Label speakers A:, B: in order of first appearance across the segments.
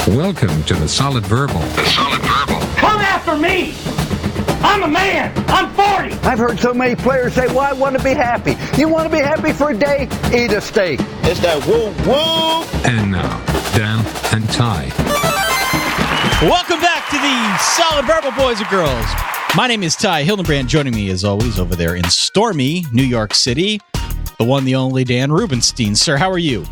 A: Welcome to the Solid Verbal. The Solid Verbal.
B: Come after me! I'm a man! I'm 40!
C: I've heard so many players say, well, I want to be happy. You want to be happy for a day? Eat a steak.
D: It's that woo-woo!
A: And now, Dan and Ty.
E: Welcome back to the Solid Verbal, boys and girls. My name is Ty Hildenbrand. Joining me, as always, over there in stormy New York City, the one, the only Dan Rubenstein. Sir, how are you?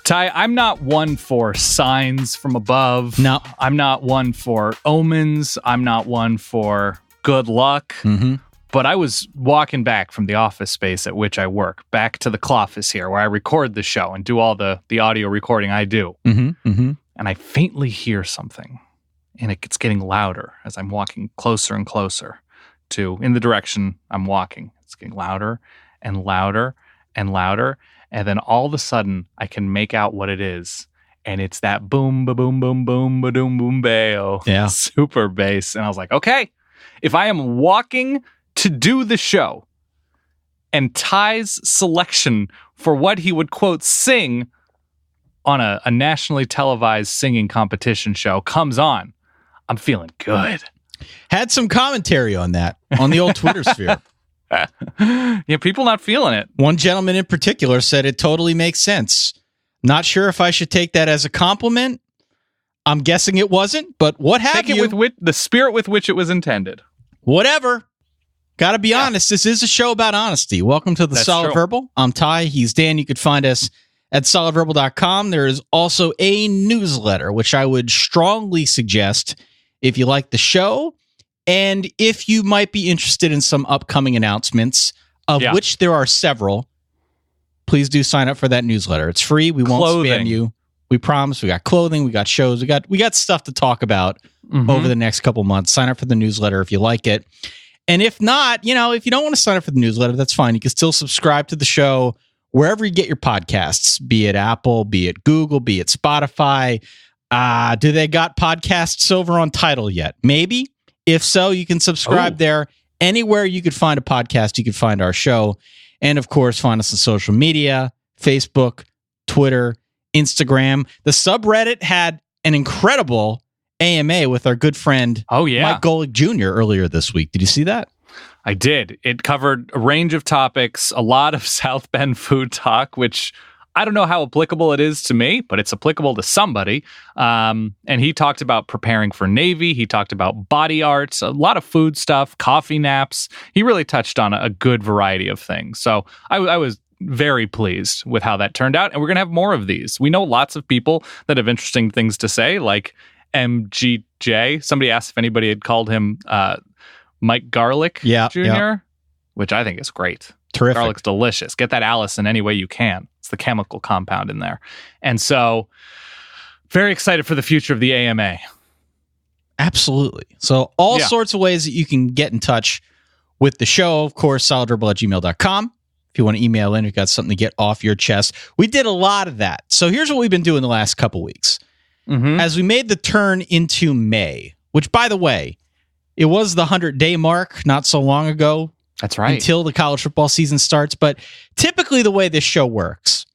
F: Ty, I'm not one for signs from above.
E: No.
F: I'm not one for omens. I'm not one for good luck.
E: Mm-hmm.
F: But I was walking back from the office space at which I work, back to the Cloffice here, where I record the show and do all the audio recording I do.
E: Mm-hmm. Mm-hmm.
F: And I faintly hear something, and it's getting louder as I'm walking closer and closer in the direction I'm walking. It's getting louder and louder and louder. And then all of a sudden, I can make out what it is. And it's that boom, ba boom, boom, boom, ba doom, boom, bayo.
E: Yeah.
F: Super bass. And I was like, okay, if I am walking to do the show and Ty's selection for what he would, quote, sing on a nationally televised singing competition show comes on, I'm feeling good.
E: Had some commentary on that on the old Twitter sphere.
F: Yeah, people not feeling it.
E: One gentleman in particular said it totally makes sense. Not sure if I should take that as a compliment. I'm guessing it wasn't, but what have
F: Take
E: you?
F: it with the spirit with which it was intended.
E: Whatever. Got to be honest. This is a show about honesty. Welcome to the
F: That's
E: Solid
F: true.
E: Verbal. I'm Ty. He's Dan. You could find us at solidverbal.com. There is also a newsletter, which I would strongly suggest if you like the show and if you might be interested in some upcoming announcements, of which there are several. Please do sign up for that newsletter. It's free. We won't spam you. We promise. We got clothing. We got shows. We got stuff to talk about over the next couple months. Sign up for the newsletter if you like it. And if not, if you don't want to sign up for the newsletter, that's fine. You can still subscribe to the show wherever you get your podcasts, be it Apple, be it Google, be it Spotify. Do they got podcasts over on Tidal yet? Maybe. If so, you can subscribe there. Anywhere you could find a podcast, you could find our show. And of course, find us on social media, Facebook, Twitter, Instagram. The subreddit had an incredible AMA with our good friend Mike Golick Jr. earlier this week. Did you see that?
F: I did. It covered a range of topics, a lot of South Bend food talk, which I don't know how applicable it is to me, but it's applicable to somebody. And he talked about preparing for Navy. He talked about body arts, a lot of food stuff, coffee naps. He really touched on a good variety of things. So I was very pleased with how that turned out. And we're going to have more of these. We know lots of people that have interesting things to say, like MGJ. Somebody asked if anybody had called him Mike Garlic Jr., which I think is great.
E: Terrific.
F: Garlic's delicious. Get that Allison any way you can. It's the chemical compound in there. And so, very excited for the future of the AMA.
E: Absolutely. So, all sorts of ways that you can get in touch with the show. Of course, solidverbal@gmail.com. If you want to email in, you've got something to get off your chest. We did a lot of that. So, here's what we've been doing the last couple weeks. As we made the turn into May, which, by the way, it was the 100-day mark not so long ago.
F: That's right.
E: Until the college football season starts. But typically the way this show works,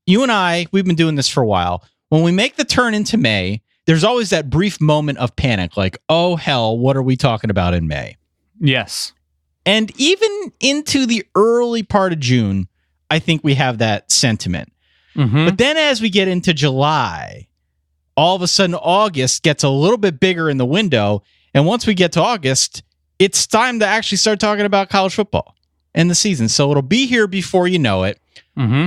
E: you and I, we've been doing this for a while. When we make the turn into May, there's always that brief moment of panic, like, oh, hell, what are we talking about in May?
F: Yes.
E: And even into the early part of June, I think we have that sentiment. But then as we get into July, all of a sudden August gets a little bit bigger in the window. And once we get to August, it's time to actually start talking about college football and the season. So it'll be here before you know it.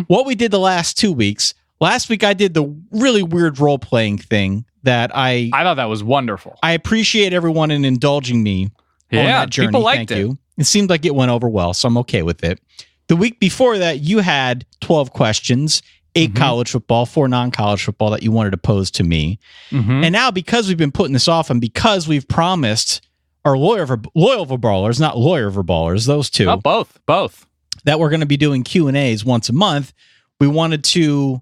E: What we did the last 2 weeks. Last week, I did the really weird role-playing thing that I
F: thought that was wonderful.
E: I appreciate everyone in indulging me on that journey.
F: People liked
E: Thank you. It seemed like it went over well, so I'm okay with it. The week before that, you had 12 questions, 8 college football, 4 non-college football that you wanted to pose to me. And now, because we've been putting this off and because we've promised our loyal verballers, not lawyer verballers, those two.
F: Oh, both.
E: That we're going to be doing Q&As once a month. We wanted to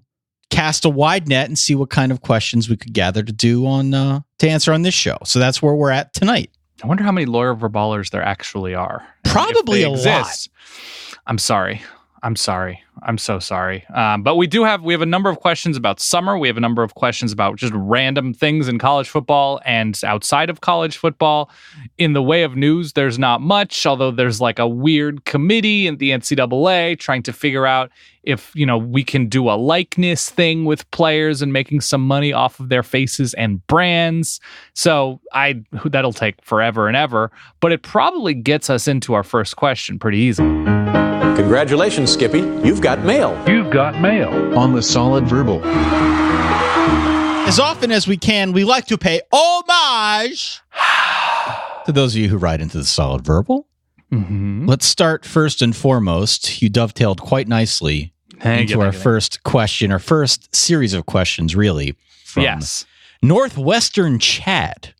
E: cast a wide net and see what kind of questions we could gather to do to answer on this show. So that's where we're at tonight.
F: I wonder how many lawyer verballers there actually are.
E: Probably a lot.
F: I'm sorry. I'm sorry. I'm so sorry. But we have a number of questions about summer. We have a number of questions about just random things in college football and outside of college football. In the way of news, there's not much, although there's like a weird committee in the NCAA trying to figure out if, we can do a likeness thing with players and making some money off of their faces and brands. So that'll take forever and ever, but it probably gets us into our first question pretty easily.
G: Congratulations, Skippy. You've got mail.
B: You've got mail.
H: On the Solid Verbal.
E: As often as we can, we like to pay homage to those of you who write into the Solid Verbal.
F: Mm-hmm.
E: Let's start first and foremost. You dovetailed quite nicely into our first question, our first series of questions, really. From Northwestern Chad.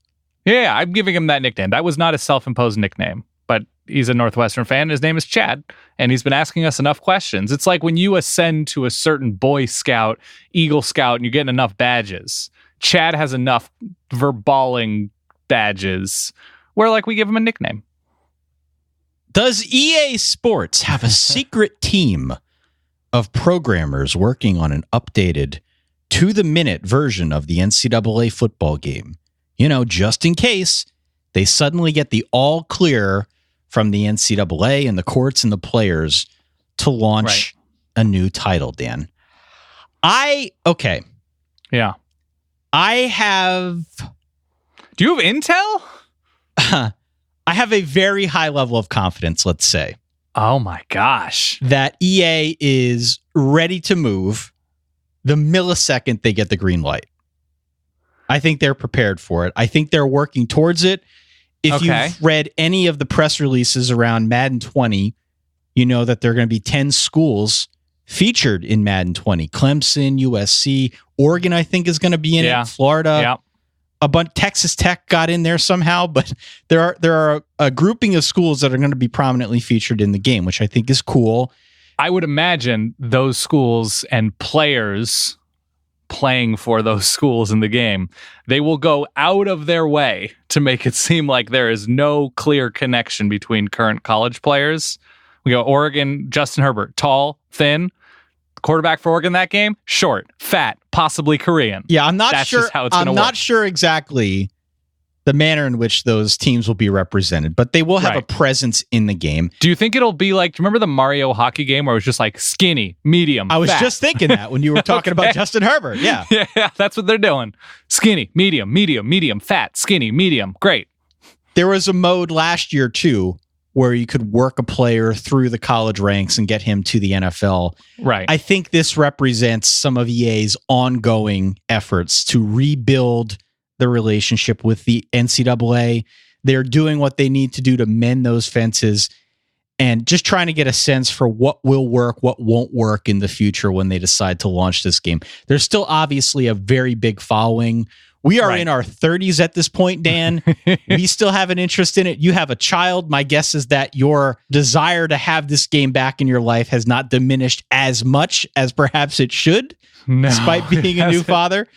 F: Yeah, I'm giving him that nickname. That was not a self-imposed nickname, but he's a Northwestern fan. His name is Chad, and he's been asking us enough questions. It's like when you ascend to a certain Boy Scout, Eagle Scout, and you're getting enough badges. Chad has enough verballing badges where, we give him a nickname.
E: Does EA Sports have a secret team of programmers working on an updated to-the-minute version of the NCAA football game? Just in case they suddenly get the all clear from the NCAA and the courts and the players to launch a new title, Dan.
F: Yeah.
E: I have...
F: Do you have intel?
E: I have a very high level of confidence, let's say.
F: Oh my gosh.
E: That EA is ready to move the millisecond they get the green light. I think they're prepared for it. I think they're working towards it. If you've read any of the press releases around Madden 20, you know that there are going to be 10 schools featured in Madden 20. Clemson, USC, Oregon, I think, is going to be in it. Florida.
F: Yeah.
E: A bunch. Texas Tech got in there somehow, but there are a grouping of schools that are going to be prominently featured in the game, which I think is cool.
F: I would imagine those schools and players playing for those schools in the game, they will go out of their way to make it seem like there is no clear connection between current college players. We go Oregon, Justin Herbert, tall, thin. Quarterback for Oregon that game, short, fat, possibly Korean.
E: Yeah, I'm not
F: That's
E: sure.
F: Just how it's gonna
E: I'm
F: work.
E: not sure exactly the manner in which those teams will be represented, but they will have a presence in the game.
F: Do you think it'll be like, do you remember the Mario hockey game where it was just like skinny, medium,
E: I was
F: fat?
E: just thinking that when you were talking about Justin Herbert. Yeah.
F: Yeah, that's what they're doing. Skinny, medium, fat, skinny, medium. Great.
E: There was a mode last year, too, where you could work a player through the college ranks and get him to the NFL.
F: Right.
E: I think this represents some of EA's ongoing efforts to rebuild the relationship with the NCAA. They're doing what they need to do to mend those fences and just trying to get a sense for what will work, what won't work in the future when they decide to launch this game. There's still obviously a very big following. We are in our 30s at this point, Dan. We still have an interest in it. You have a child. My guess is that your desire to have this game back in your life has not diminished as much as perhaps it should, despite being a new father.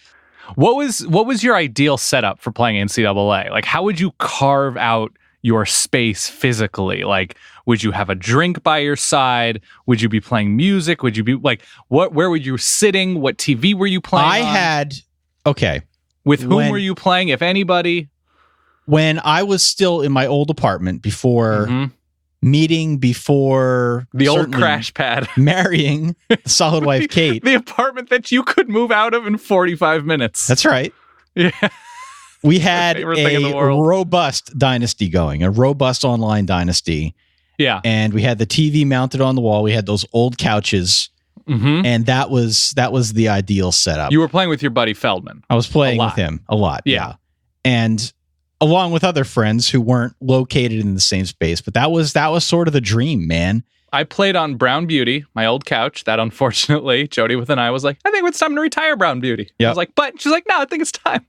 F: What was your ideal setup for playing NCAA? Like, how would you carve out your space physically? Like, would you have a drink by your side? Would you be playing music? Would you be like, where were you sitting? What TV were you playing on? With whom were you playing, if anybody?
E: When I was still in my old apartment before meeting, before
F: the old crash pad,
E: marrying the solid wife, Kate.
F: The apartment that you could move out of in 45 minutes.
E: That's right.
F: Yeah.
E: We had a robust dynasty going, a robust online dynasty.
F: Yeah.
E: And we had the TV mounted on the wall. We had those old couches. And that was the ideal setup.
F: You were playing with your buddy Feldman.
E: I was playing with him a lot. Yeah. And along with other friends who weren't located in the same space. But that was sort of the dream, man.
F: I played on Brown Beauty, my old couch, that unfortunately, Jody with and I was like, I think it's time to retire Brown Beauty. I was like, but she's like, no, I think it's time.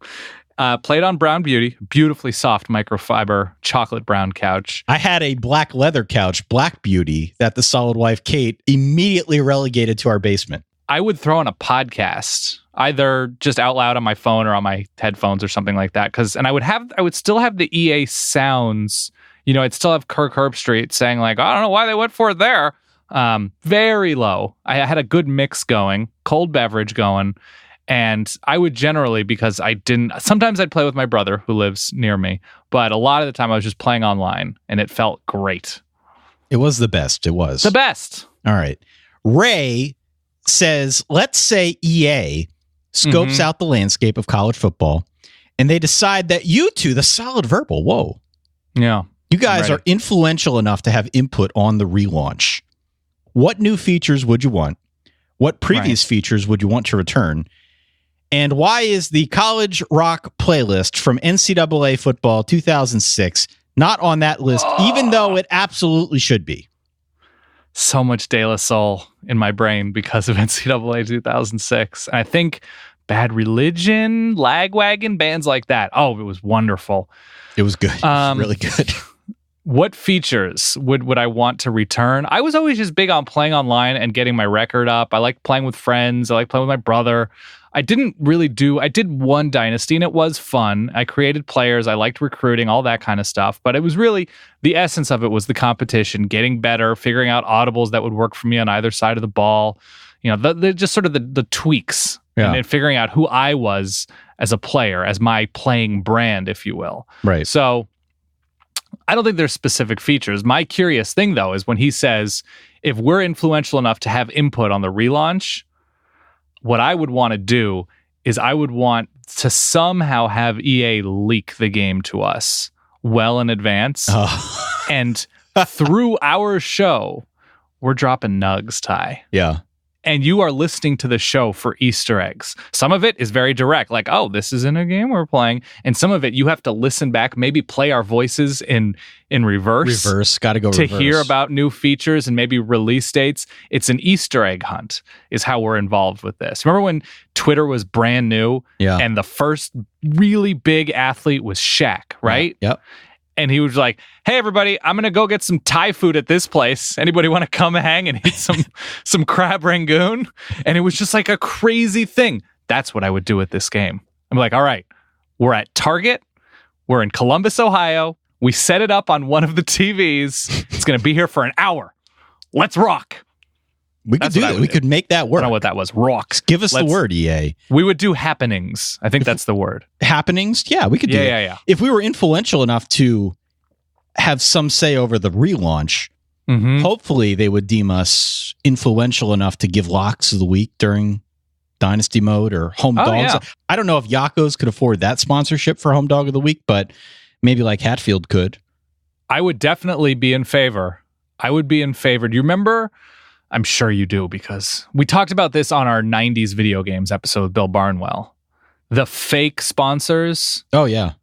F: Played on Brown Beauty, beautifully soft microfiber chocolate brown couch.
E: I had a black leather couch, Black Beauty, that the solid wife Kate immediately relegated to our basement.
F: I would throw on a podcast, either just out loud on my phone or on my headphones or something like that. I would still have the EA sounds. You know, I'd still have Kirk Herbstreit saying like, I don't know why they went for it there. very low. I had a good mix going, cold beverage going. And I would generally, because sometimes I'd play with my brother who lives near me, but a lot of the time I was just playing online and it felt great.
E: It was the best. It was
F: the best.
E: All right. Ray says, let's say EA scopes out the landscape of college football and they decide that you two, the Solid Verbal, whoa.
F: Yeah.
E: You guys are influential enough to have input on the relaunch. What new features would you want? What previous features would you want to return? And why is the College Rock playlist from NCAA football 2006 not on that list, even though it absolutely should be?
F: So much De La Soul in my brain because of NCAA 2006. And I think Bad Religion, Lagwagon, bands like that. Oh, it was wonderful.
E: It was good. Really good.
F: What features would I want to return? I was always just big on playing online and getting my record up. I like playing with friends. I like playing with my brother. I did one Dynasty and it was fun. I created players. I liked recruiting, all that kind of stuff. But it was really, the essence of it was the competition, getting better, figuring out audibles that would work for me on either side of the ball. You know, the just sort of the tweaks and figuring out who I was as a player, as my playing brand, if you will.
E: Right.
F: So I don't think there's specific features. My curious thing, though, is when he says, if we're influential enough to have input on the relaunch, what I would want to do is I would want to somehow have EA leak the game to us well in advance. And through our show, we're dropping nugs, Ty.
E: Yeah.
F: And you are listening to the show for Easter eggs. Some of it is very direct, like, oh, this is in a game we're playing. And some of it, you have to listen back, maybe play our voices in reverse.
E: Got to go
F: to
E: reverse.
F: Hear about new features and maybe release dates. It's an Easter egg hunt is how we're involved with this. Remember when Twitter was brand new and the first really big athlete was Shaq, right?
E: Yep.
F: And he was like, hey, everybody, I'm going to go get some Thai food at this place. Anybody want to come hang and eat some crab rangoon? And it was just like a crazy thing. That's what I would do with this game. I'm like, all right, we're at Target. We're in Columbus, Ohio. We set it up on one of the TVs. It's going to be here for an hour. Let's rock.
E: We could do that. We could make that work.
F: I don't know what that was. Rocks.
E: Give us the word, EA.
F: We would do happenings. I think that's the word.
E: Happenings? Yeah, we could do that.
F: Yeah.
E: If we were influential enough to have some say over the relaunch, hopefully they would deem us influential enough to give locks of the week during Dynasty mode or Home Dogs.
F: Yeah.
E: I don't know if Yakos could afford that sponsorship for Home Dog of the Week, but maybe like Hatfield could.
F: I would definitely be in favor. I would be in favor. Do you remember? I'm sure you do, because we talked about this on our 90s video games episode with Bill Barnwell. The fake sponsors.
E: Oh, yeah.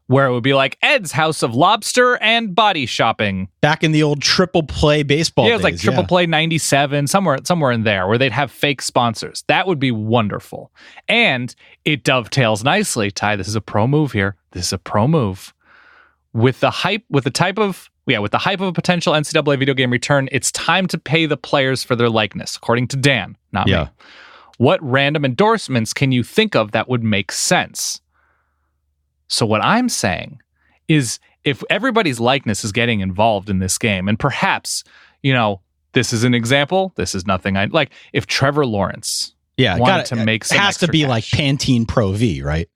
F: Where it would be like Ed's House of Lobster and Body Shopping.
E: Back in the old triple play baseball days.
F: Yeah, it was like triple play 97, somewhere in there, where they'd have fake sponsors. That would be wonderful. And it dovetails nicely, Ty. This is a pro move here. This is a pro move. With the hype of a potential NCAA video game return, it's time to pay the players for their likeness, according to Dan, not me. What random endorsements can you think of that would make sense? So what I'm saying is, if everybody's likeness is getting involved in this game, and perhaps, this is an example, this is nothing I like, if Trevor Lawrence wanted to make some
E: has to be
F: cash,
E: like Pantene Pro V, right?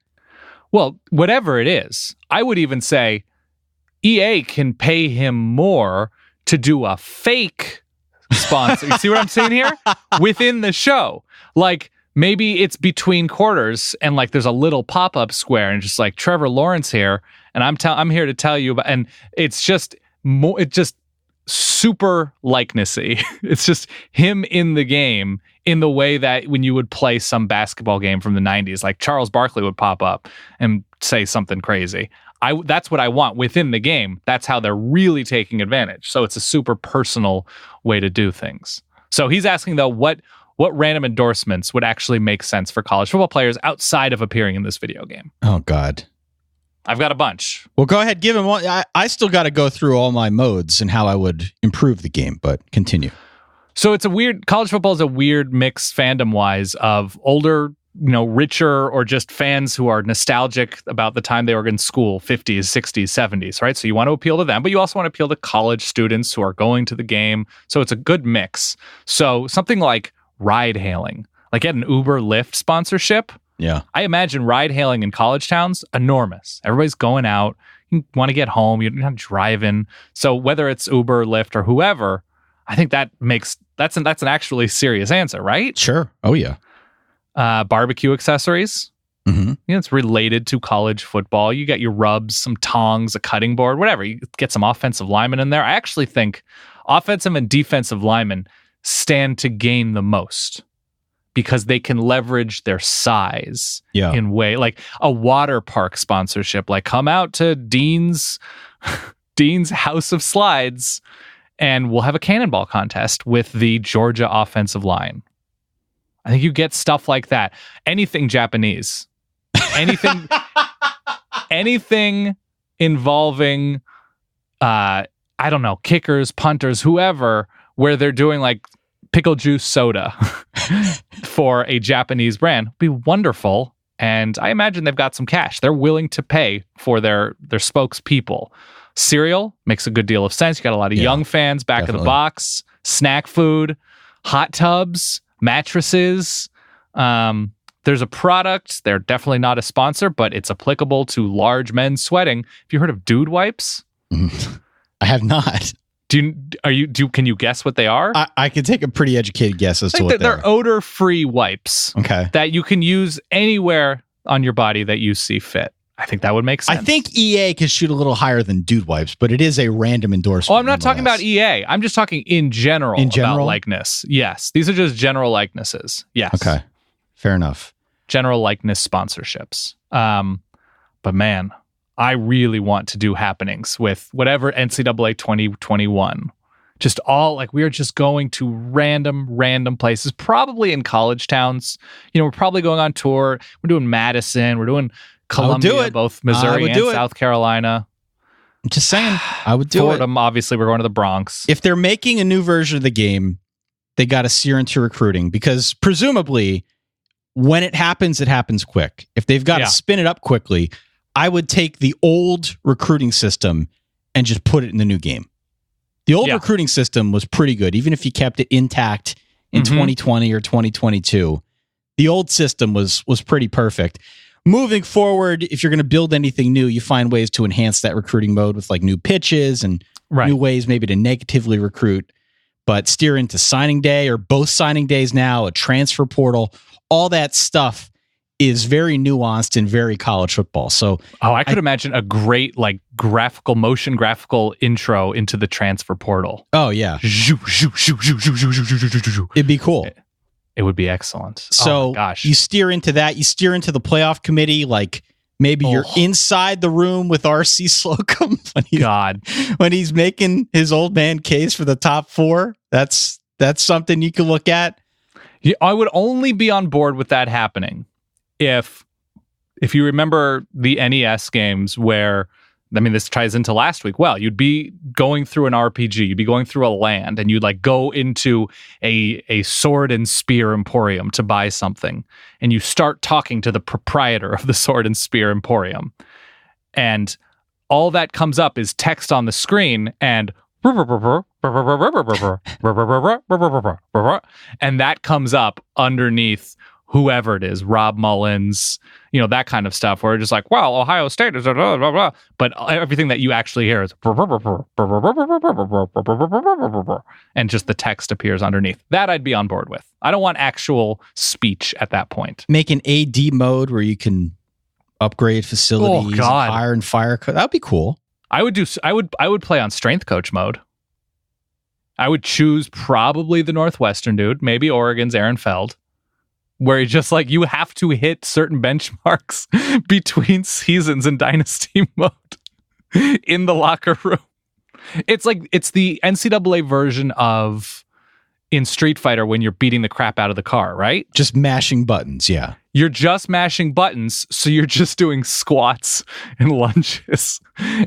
F: Well, whatever it is, I would even say EA can pay him more to do a fake sponsor. You see what I'm saying here? Within the show. Like, maybe it's between quarters and like there's a little pop-up square and just like Trevor Lawrence here, and I'm here to tell you about, and it's just super likenessy. It's just him in the game in the way that when you would play some basketball game from the 90s, like Charles Barkley would pop up and say something crazy. That's what I want within the game. That's how they're really taking advantage. So it's a super personal way to do things. So he's asking, though, what random endorsements would actually make sense for college football players outside of appearing in this video game?
E: Oh, God.
F: I've got a bunch.
E: Well, go ahead. Give him one. I still got to go through all my modes and how I would improve the game, but continue.
F: So college football is a weird mix fandom-wise of older richer or just fans who are nostalgic about the time they were in school, 50s, 60s, 70s, right? So you want to appeal to them, but you also want to appeal to college students who are going to the game. So it's a good mix. So something like ride hailing, like get an Uber Lyft sponsorship.
E: Yeah.
F: I imagine ride hailing in college towns, enormous. Everybody's going out. You want to get home. You're not driving. So whether it's Uber, Lyft, or whoever, I think that's an actually serious answer, right?
E: Sure. Oh, yeah.
F: Barbecue accessories.
E: Mm-hmm.
F: It's related to college football. You got your rubs, some tongs, a cutting board, whatever. You get some offensive linemen in there. I actually think offensive and defensive linemen stand to gain the most because they can leverage their size in way like a water park sponsorship. Like come out to Dean's House of Slides, and we'll have a cannonball contest with the Georgia offensive line. I think you get stuff like that. Anything Japanese. Anything involving I don't know, kickers, punters, whoever, where they're doing like pickle juice soda for a Japanese brand would be wonderful. And I imagine they've got some cash. They're willing to pay for their spokespeople. Cereal makes a good deal of sense. You got a lot of young fans back of the box, snack food, hot tubs, mattresses. There's a product. They're definitely not a sponsor, but it's applicable to large men sweating. Have you heard of dude wipes?
E: I have not.
F: Can you guess what they are?
E: I can take a pretty educated guess as to what
F: they're odor-free wipes.
E: Okay.
F: That you can use anywhere on your body that you see fit. I think that would make sense.
E: I think EA can shoot a little higher than dude wipes, but it is a random endorsement.
F: Oh, I'm not talking about EA. I'm just talking in general about likeness. Yes. These are just general likenesses. Yes.
E: Okay. Fair enough.
F: General likeness sponsorships. But man, I really want to do happenings with whatever NCAA 2021. Just all like we are just going to random places, probably in college towns. We're probably going on tour. We're doing Madison. We're doing Columbia, both Missouri and South Carolina.
E: I'm just saying, I would do
F: Fordham, obviously, we're going to the Bronx.
E: If they're making a new version of the game, they got to sear into recruiting because presumably when it happens quick. If they've got to spin it up quickly, I would take the old recruiting system and just put it in the new game. The old recruiting system was pretty good, even if you kept it intact in 2020 or 2022. The old system was pretty perfect. Moving forward, if you're going to build anything new, you find ways to enhance that recruiting mode with like new pitches and new ways maybe to negatively recruit, but steer into signing day or both signing days now, a transfer portal, all that stuff is very nuanced and very college football. So
F: I could imagine a great like graphical intro into the transfer portal.
E: Oh yeah. It'd be cool.
F: It would be excellent.
E: So you steer into that. You steer into the playoff committee. Like maybe you're inside the room with R.C. Slocum when he's making his old man case for the top four. That's something you can look at.
F: Yeah, I would only be on board with that happening if you remember the NES games where, I mean, this ties into last week. Well, you'd be going through an RPG, you'd be going through a land, and you'd like go into a sword and spear emporium to buy something, and you start talking to the proprietor of the sword and spear emporium, and all that comes up is text on the screen, and that comes up underneath whoever it is, Rob Mullins, that kind of stuff, where it's just like, well, Ohio State is blah, blah, blah, but everything that you actually hear is and just the text appears underneath. That I'd be on board with. I don't want actual speech at that point.
E: Make an AD mode where you can upgrade facilities, hire and fire. That would be cool.
F: I would play on strength coach mode. I would choose probably the Northwestern dude, maybe Oregon's Aaron Feld, where it's just like you have to hit certain benchmarks between seasons in dynasty mode in the locker room. It's like it's the NCAA version of in Street Fighter when you're beating the crap out of the car, right?
E: Just mashing buttons, yeah.
F: You're just mashing buttons, so you're just doing squats and lunges,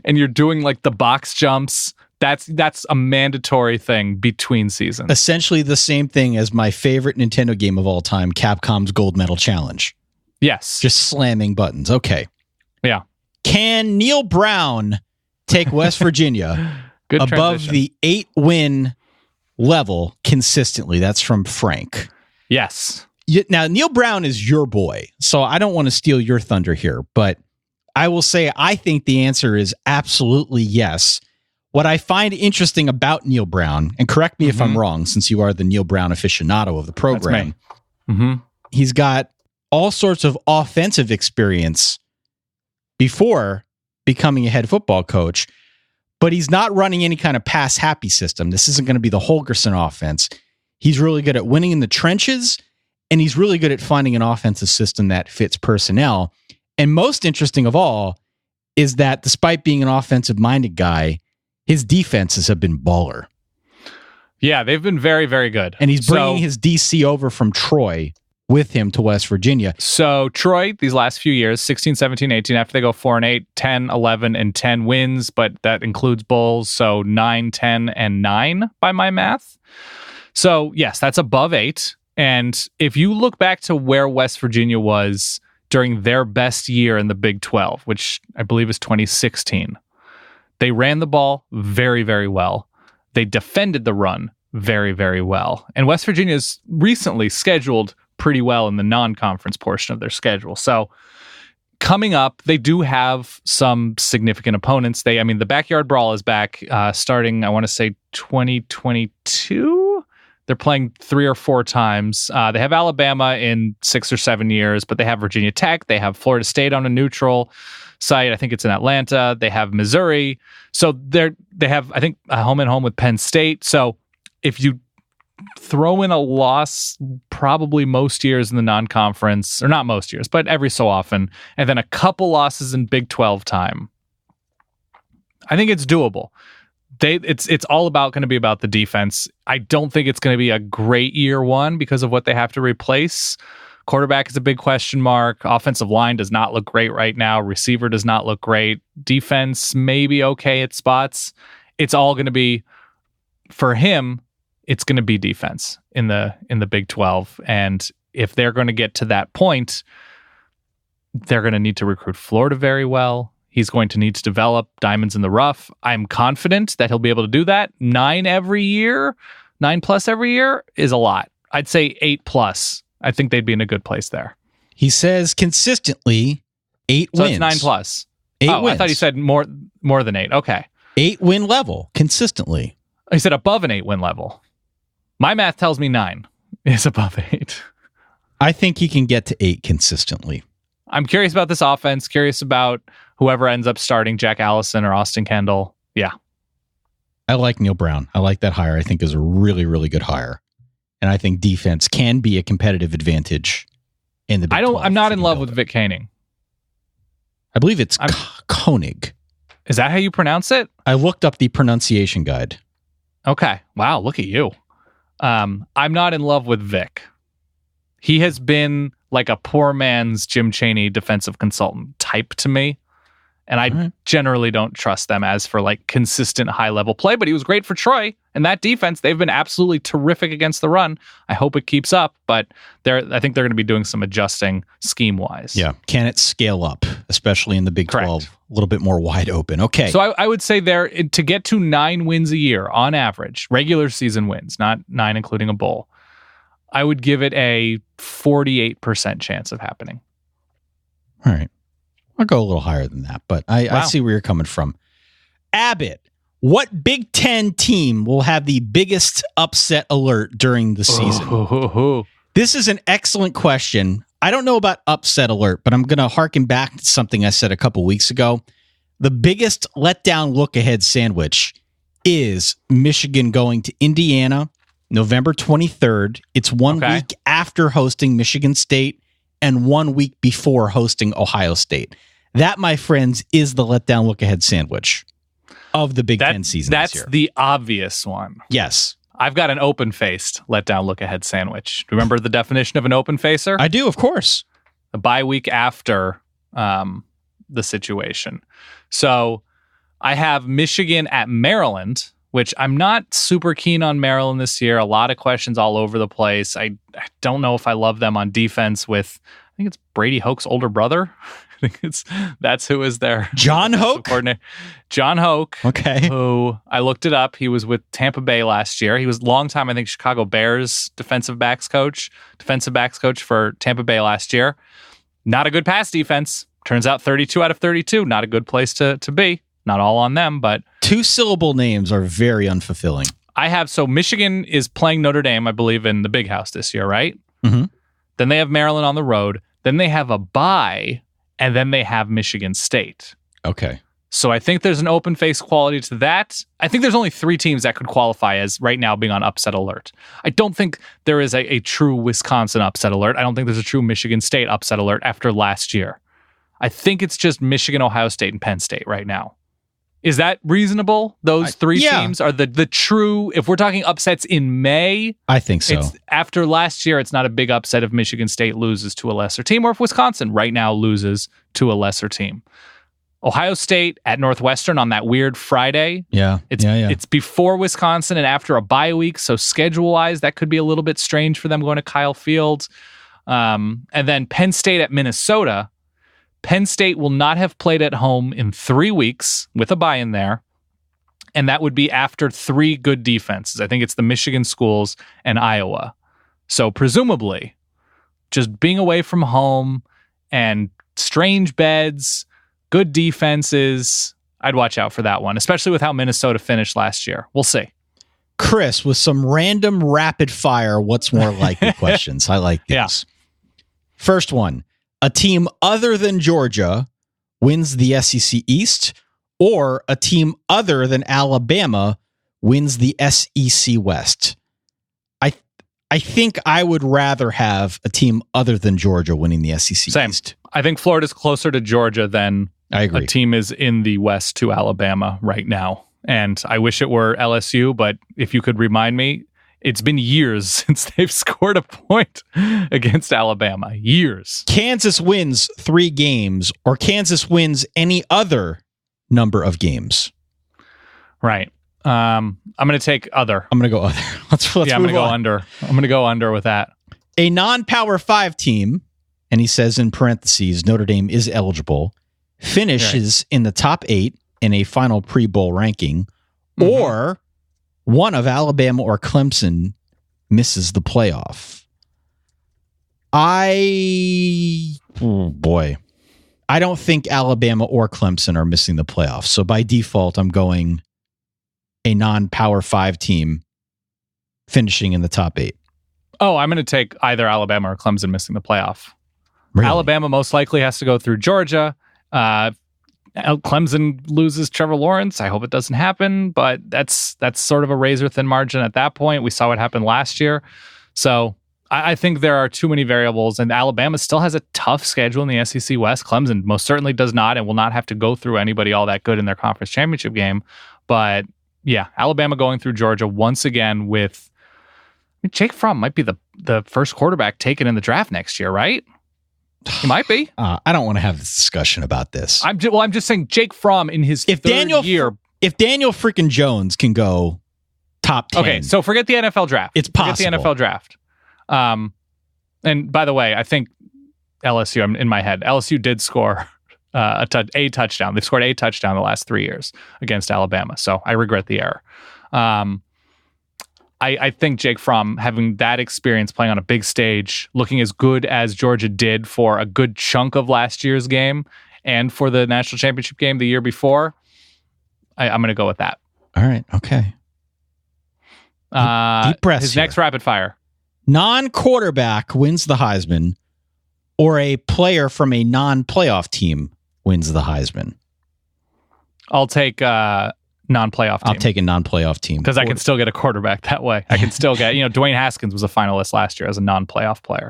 F: and you're doing like the box jumps. That's a mandatory thing between seasons.
E: Essentially the same thing as my favorite Nintendo game of all time, Capcom's Gold Medal Challenge.
F: Yes.
E: Just slamming buttons. Okay.
F: Yeah.
E: Can Neil Brown take West Virginia
F: Good
E: above
F: transition.
E: the 8-win level consistently? That's from Frank.
F: Yes.
E: Now, Neil Brown is your boy, so I don't want to steal your thunder here, but I will say I think the answer is absolutely yes. What I find interesting about Neil Brown, and correct me if I'm wrong, since you are the Neil Brown aficionado of the program, he's got all sorts of offensive experience before becoming a head football coach, but he's not running any kind of pass-happy system. This isn't going to be the Holgerson offense. He's really good at winning in the trenches, and he's really good at finding an offensive system that fits personnel. And most interesting of all is that despite being an offensive-minded guy, his defenses have been baller.
F: Yeah, they've been very, very good.
E: And he's bringing his DC over from Troy with him to West Virginia.
F: So Troy, these last few years, 16, 17, 18, after they go 4-8, 10, 11, and 10 wins, but that includes bowls, so 9, 10, and 9 by my math. So yes, that's above 8. And if you look back to where West Virginia was during their best year in the Big 12, which I believe is 2016, they ran the ball very, very well. They defended the run very, very well. And West Virginia's recently scheduled pretty well in the non-conference portion of their schedule. So coming up, they do have some significant opponents. The Backyard Brawl is back starting, I want to say, 2022. They're playing 3 or 4 times. They have Alabama in 6 or 7 years, but they have Virginia Tech. They have Florida State on a neutral site. I think it's in Atlanta. They have Missouri. So they have, I think, a home and home with Penn State. So if you throw in a loss probably most years in the non-conference, or not most years, but every so often, and then a couple losses in Big 12 time, I think it's doable. It's all going to be about the defense. I don't think it's going to be a great year one because of what they have to replace. Quarterback is a big question mark. Offensive line does not look great right now. Receiver does not look great. Defense maybe okay at spots. It's all going to be, for him, it's going to be defense in the Big 12. And if they're going to get to that point, they're going to need to recruit Florida very well. He's going to need to develop diamonds in the rough. I'm confident that he'll be able to do that. 9 plus every year is a lot. I'd say 8 plus. I think they'd be in a good place there.
E: He says consistently 8
F: so
E: wins.
F: It's 9 plus.
E: 8
F: wins. I thought he said more than 8. Okay.
E: 8-win level consistently.
F: He said above an 8-win level. My math tells me 9 is above 8.
E: I think he can get to 8 consistently.
F: I'm curious about this offense, curious about whoever ends up starting, Jack Allison or Austin Kendall. Yeah.
E: I like Neil Brown. I like that hire. I think is a really, really good hire. And I think defense can be a competitive advantage in the Big 12.
F: I'm not in love with Vic Koenig.
E: I believe it's Koenig.
F: Is that how you pronounce it?
E: I looked up the pronunciation guide.
F: Okay. Wow, look at you. I'm not in love with Vic. He has been like a poor man's Jim Chaney defensive consultant type to me. And I generally don't trust them as for like consistent high level play, but he was great for Troy. And that defense, they've been absolutely terrific against the run. I hope it keeps up, but I think they're going to be doing some adjusting scheme wise.
E: Yeah. Can it scale up, especially in the Big 12, a little bit more wide open? Okay.
F: So I would say there to get to 9 wins a year on average, regular season wins, not 9 including a bowl, I would give it a 48% chance of happening.
E: All right. I'll go a little higher than that, but I see where you're coming from. Abbott, what Big Ten team will have the biggest upset alert during the season? This is an excellent question. I don't know about upset alert, but I'm going to harken back to something I said a couple weeks ago. The biggest letdown look-ahead sandwich is Michigan going to Indiana November 23rd. It's 1 week after hosting Michigan State and 1 week before hosting Ohio State. That, my friends, is the letdown look-ahead sandwich of the Big Ten season this year.
F: That's the obvious one.
E: Yes.
F: I've got an open-faced letdown look-ahead sandwich. Remember the definition of an open-facer?
E: I do, of course.
F: The bye week after the situation. So I have Michigan at Maryland, which I'm not super keen on Maryland this year. A lot of questions all over the place. I don't know if I love them on defense with think it's Brady Hoke's older brother. I think that's who is their
E: John Hoke?
F: coordinator. John Hoke.
E: Okay.
F: Who I looked it up. He was with Tampa Bay last year. He was a long time, I think, Chicago Bears defensive backs coach for Tampa Bay last year. Not a good pass defense. Turns out 32 out of 32. Not a good place to be. Not all on them, but
E: 2-syllable names are very unfulfilling.
F: Michigan is playing Notre Dame, I believe, in the Big House this year, right?
E: Mm-hmm.
F: Then they have Maryland on the road. Then they have a bye, and then they have Michigan State.
E: Okay.
F: So I think there's an open face quality to that. I think there's only 3 teams that could qualify as right now being on upset alert. I don't think there is a true Wisconsin upset alert. I don't think there's a true Michigan State upset alert after last year. I think it's just Michigan, Ohio State, and Penn State right now. Is that reasonable? Those 3 teams are the true, if we're talking upsets in May.
E: I think so.
F: After last year, it's not a big upset if Michigan State loses to a lesser team or if Wisconsin right now loses to a lesser team. Ohio State at Northwestern on that weird Friday.
E: Yeah.
F: It's before Wisconsin and after a bye week. So schedule-wise, that could be a little bit strange for them going to Kyle Field. And then Penn State at Minnesota. Penn State will not have played at home in 3 weeks with a bye in there. And that would be after 3 good defenses. I think it's the Michigan schools and Iowa. So presumably, just being away from home and strange beds, good defenses, I'd watch out for that one, especially with how Minnesota finished last year. We'll see.
E: Chris, with some random rapid fire, what's more likely questions. I like these.
F: Yeah.
E: First one. A team other than Georgia wins the SEC East, or a team other than Alabama wins the SEC West. I think I would rather have a team other than Georgia winning the SEC
F: Same.
E: East.
F: I think Florida's closer to Georgia than
E: I agree.
F: a team is in the West to Alabama right now. And I wish it were LSU, but if you could remind me, it's been years since they've scored a point against Alabama. Years.
E: Kansas wins 3 games, or Kansas wins any other number of games.
F: Right. I'm going to take other.
E: I'm going to go other. Let's
F: I'm going to go
E: on.
F: under. I'm going to go under with that.
E: A non-Power 5 team, and he says in parentheses, Notre Dame is eligible, finishes in the top 8 in a final pre-bowl ranking, or one of Alabama or Clemson misses the playoff. I don't think Alabama or Clemson are missing the playoff. So by default, I'm going a non-Power 5 team finishing in the top 8.
F: Oh, I'm going to take either Alabama or Clemson missing the playoff.
E: Really?
F: Alabama most likely has to go through Georgia. Clemson loses Trevor Lawrence. I hope it doesn't happen, but that's sort of a razor-thin margin at that point. We saw what happened last year. So I think there are too many variables, and Alabama still has a tough schedule in the SEC West. Clemson most certainly does not and will not have to go through anybody all that good in their conference championship game. But yeah, Alabama going through Georgia once again with Jake Fromm might be the first quarterback taken in the draft next year, right? He might be.
E: I don't want to have this discussion about this.
F: I'm just saying Jake Fromm in his third year.
E: If Daniel freaking Jones can go top 10.
F: Okay, so forget the NFL draft.
E: It's possible.
F: Forget the NFL draft. And by the way, I think LSU, I'm in my head, LSU did score a touchdown. They've scored a touchdown the last 3 years against Alabama. So I regret the error. I think Jake Fromm, having that experience playing on a big stage, looking as good as Georgia did for a good chunk of last year's game and for the national championship game the year before, I'm going to go with that.
E: All right. Okay. Deep breaths.
F: His next rapid fire.
E: Non-quarterback wins the Heisman, or a player from a non-playoff team wins the Heisman.
F: I'll take non-playoff team.
E: I'll take a non-playoff team.
F: Because I can still get a quarterback that way. I can still get, Dwayne Haskins was a finalist last year as a non-playoff player.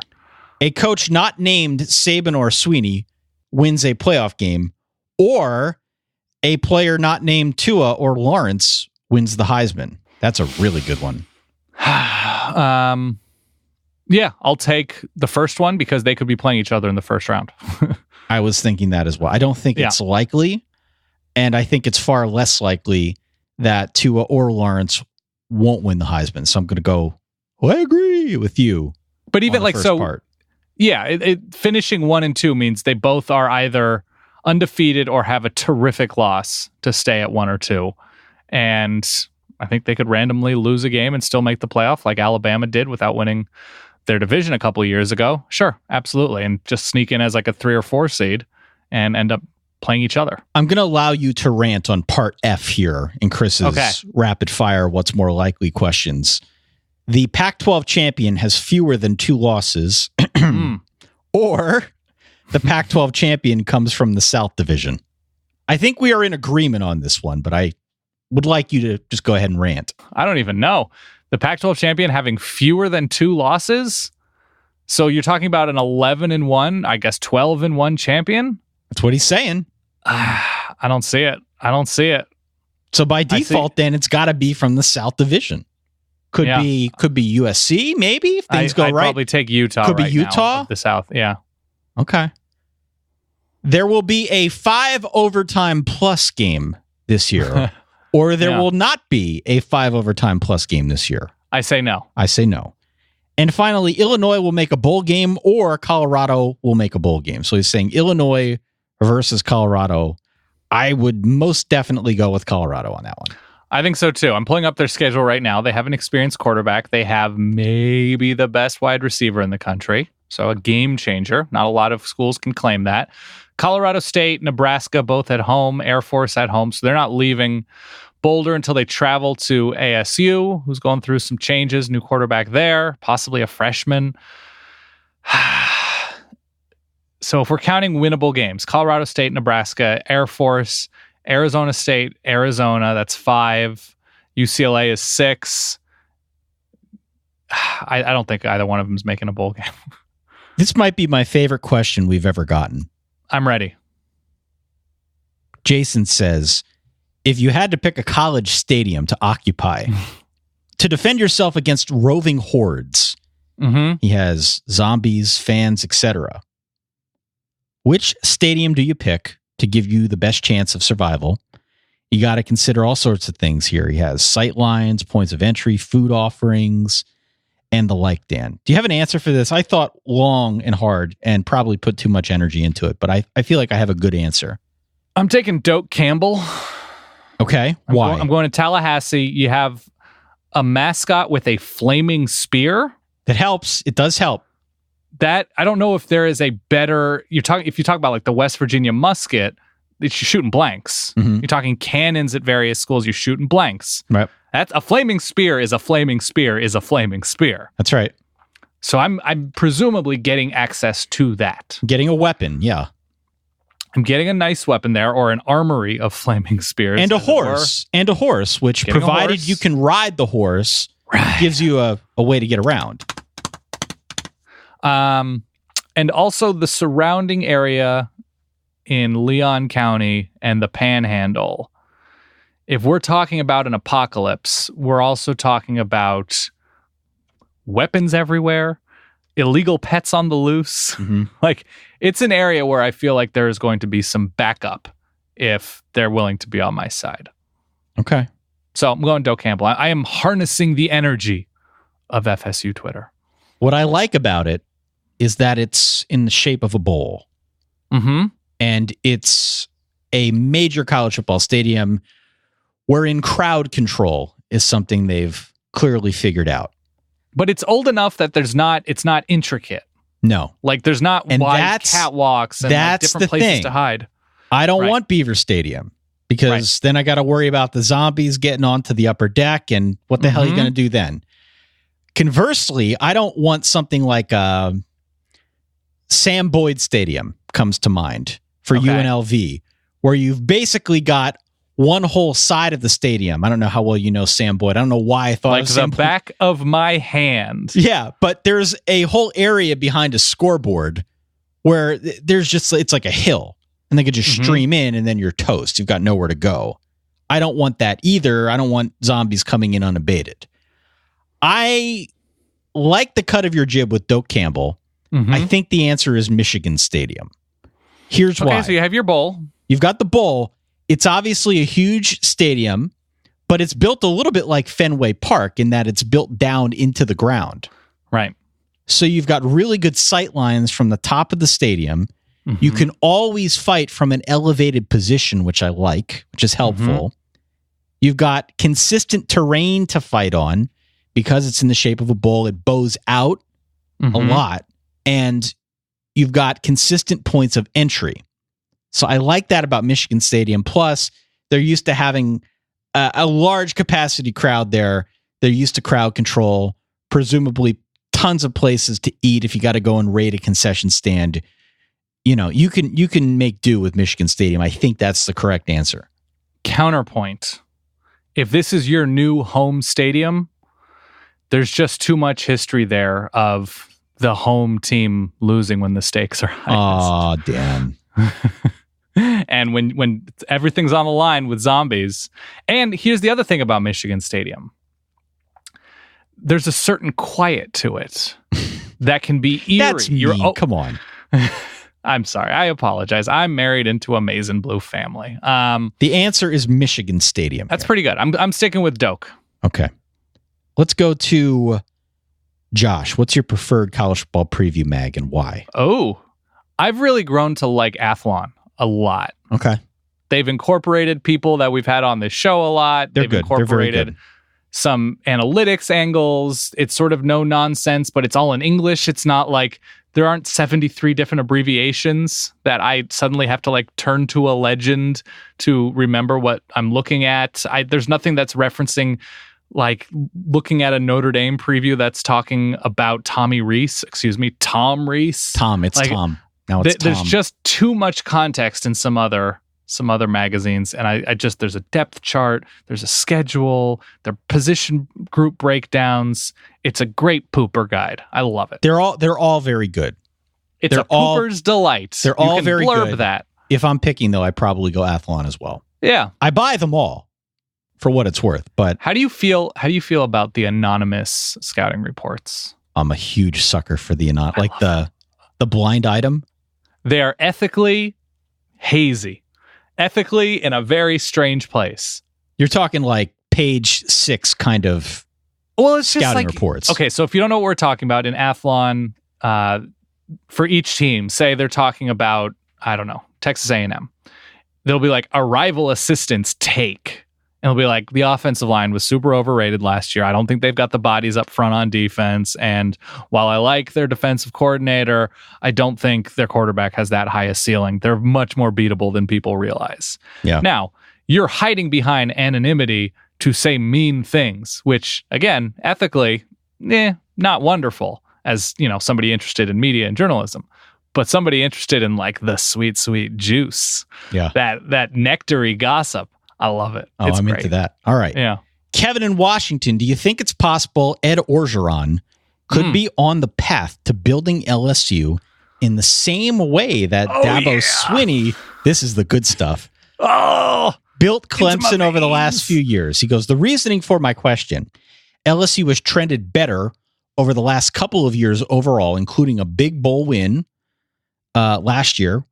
E: A coach not named Saban or Sweeney wins a playoff game, or a player not named Tua or Lawrence wins the Heisman. That's a really good one.
F: Yeah, I'll take the first one because they could be playing each other in the first round.
E: I was thinking that as well. I don't think it's likely, and I think it's far less likely that Tua or Lawrence won't win the Heisman. So I'm going to go, I agree with you.
F: But even part. Yeah, finishing 1 and 2 means they both are either undefeated or have a terrific loss to stay at 1 or 2. And I think they could randomly lose a game and still make the playoff like Alabama did without winning their division a couple of years ago. Sure, absolutely. And just sneak in as like a 3 or 4 seed and end up playing each other.
E: I'm going to allow you to rant on part F here in Chris's rapid fire what's more likely questions. The Pac-12 champion has fewer than 2 losses, or the Pac-12 champion comes from the South Division. I think we are in agreement on this one, but I would like you to just go ahead and rant.
F: I don't even know. The Pac-12 champion having fewer than 2 losses? So you're talking about an 11-1, I guess 12-1 champion?
E: That's what he's saying.
F: I don't see it.
E: So by default, then it's got to be from the South Division. Could be USC, maybe, if things go
F: I'd
E: right.
F: Probably take Utah.
E: Could be
F: right
E: Utah.
F: Now of the South, yeah.
E: Okay. There will be a 5 overtime plus game this year, or there will not be a 5 overtime plus game this year.
F: I say no.
E: And finally, Illinois will make a bowl game, or Colorado will make a bowl game. So he's saying Illinois versus Colorado. I would most definitely go with Colorado on that one.
F: I think so too. I'm pulling up their schedule right now. They have an experienced quarterback. They have maybe the best wide receiver in the country. So a game changer. Not a lot of schools can claim that. Colorado State, Nebraska, both at home. Air Force at home. So they're not leaving Boulder until they travel to ASU, who's going through some changes. New quarterback there, possibly a freshman. So if we're counting winnable games, Colorado State, Nebraska, Air Force, Arizona State, Arizona, that's 5. UCLA is 6. I don't think either one of them is making a bowl game.
E: This might be my favorite question we've ever gotten.
F: I'm ready.
E: Jason says, if you had to pick a college stadium to occupy to defend yourself against roving hordes, he has zombies, fans, etc. Which stadium do you pick to give you the best chance of survival? You got to consider all sorts of things here. He has sight lines, points of entry, food offerings, and the like, Dan. Do you have an answer for this? I thought long and hard and probably put too much energy into it, but I feel like I have a good answer.
F: I'm taking Doak Campbell.
E: Okay. Why?
F: I'm going to Tallahassee. You have a mascot with a flaming spear.
E: That helps. It does help.
F: That I don't know if there is a better. If you talk about like the West Virginia musket, you're shooting blanks. You're talking cannons at various schools. You're shooting blanks.
E: Right.
F: That's a flaming spear. Is a flaming spear. Is a flaming spear.
E: That's right.
F: So I'm presumably getting access to that.
E: Getting a weapon. Yeah.
F: I'm getting a nice weapon there, or an armory of flaming spears,
E: and a horse, which provided you can ride the horse, gives you a way to get around.
F: And also the surrounding area in Leon County and the Panhandle. If we're talking about an apocalypse, we're also talking about weapons everywhere, illegal pets on the loose. Like, it's an area where I feel like there is going to be some backup if they're willing to be on my side.
E: Okay.
F: So I'm going Doak Campbell. I am harnessing the energy of FSU Twitter.
E: What I like about it is that it's in the shape of a bowl. And it's a major college football stadium wherein crowd control is something they've clearly figured out.
F: But it's old enough that it's not intricate.
E: No.
F: Like, there's not wide catwalks and like different places to hide.
E: I don't want Beaver Stadium because then I got to worry about the zombies getting onto the upper deck, and what the hell are you going to do then? Conversely, I don't want something like Sam Boyd Stadium comes to mind for UNLV, where you've basically got one whole side of the stadium. I don't know how well you know Sam Boyd. I don't know why I thought
F: like
E: of Sam
F: the back of my hand.
E: Yeah, but there's a whole area behind a scoreboard where there's just, it's like a hill, and they could just stream in, and then you're toast. You've got nowhere to go. I don't want that either. I don't want zombies coming in unabated. I like the cut of your jib with Doak Campbell. I think the answer is Michigan Stadium. Here's why.
F: Okay, so you have your bowl.
E: You've got the bowl. It's obviously a huge stadium, but it's built a little bit like Fenway Park in that it's built down into the ground.
F: Right.
E: So you've got really good sight lines from the top of the stadium.
F: Mm-hmm.
E: You can always fight from an elevated position, which I like, which is helpful. You've got consistent terrain to fight on because it's in the shape of a bowl. It bows out a lot. And you've got consistent points of entry. So I like that about Michigan Stadium. Plus, they're used to having a large capacity crowd there. They're used to crowd control, presumably tons of places to eat if you got to go and raid a concession stand. You know, you can make do with Michigan Stadium. I think that's the correct answer.
F: Counterpoint. If this is your new home stadium, there's just too much history there of the home team losing when the stakes are highest.
E: Oh, damn.
F: And when everything's on the line with zombies. And here's the other thing about Michigan Stadium. There's a certain quiet to it that can be eerie.
E: That's mean. Come on.
F: I'm sorry. I apologize. I'm married into a maize and blue family.
E: The answer is Michigan Stadium.
F: That's pretty good. I'm sticking with Doak.
E: Okay. Let's go to Josh. What's your preferred college football preview mag and why?
F: Oh, I've really grown to like Athlon a lot.
E: Okay.
F: They've incorporated people that we've had on this show a lot.
E: They're
F: They've
E: good.
F: incorporated
E: They're very good.
F: Some analytics angles. It's sort of no nonsense, but it's all in English. It's not like there aren't 73 different abbreviations that I suddenly have to like turn to a legend to remember what I'm looking at. There's nothing that's referencing like looking at a Notre Dame preview that's talking about Tom Rees.
E: Tom, it's
F: like,
E: Tom. Now it's Tom.
F: There's just too much context in some other magazines, and I just there's a depth chart, there's a schedule, their position group breakdowns. It's a great pooper guide. I love it.
E: They're all very good.
F: It's a pooper's delight.
E: They're all very
F: blurb
E: good.
F: That.
E: If I'm picking though, I probably go Athlon as well.
F: Yeah,
E: I buy them all for what it's worth. But
F: how do you feel about the anonymous scouting reports?
E: I'm a huge sucker for the the blind item.
F: They are ethically hazy. Ethically in a very strange place.
E: You're talking like page 6 kind of
F: it's
E: scouting
F: just like,
E: reports.
F: Okay, so if you don't know what we're talking about in Athlon, for each team, say they're talking about, I don't know, Texas A&M. There'll be like arrival assistants take. And it'll be like, the offensive line was super overrated last year. I don't think they've got the bodies up front on defense. And while I like their defensive coordinator, I don't think their quarterback has that high a ceiling. They're much more beatable than people realize.
E: Yeah.
F: Now, you're hiding behind anonymity to say mean things, which, again, ethically, not wonderful as, somebody interested in media and journalism. But somebody interested in like the sweet, sweet juice, that nectary gossip. I love it.
E: Oh, I'm
F: great.
E: into that. All right.
F: Yeah.
E: Kevin in Washington, do you think it's possible Ed Orgeron could be on the path to building LSU in the same way that Dabo Swinney, this is the good stuff, built Clemson over the last few years? He goes, the reasoning for my question, LSU has trended better over the last couple of years overall, including a big bowl win last year,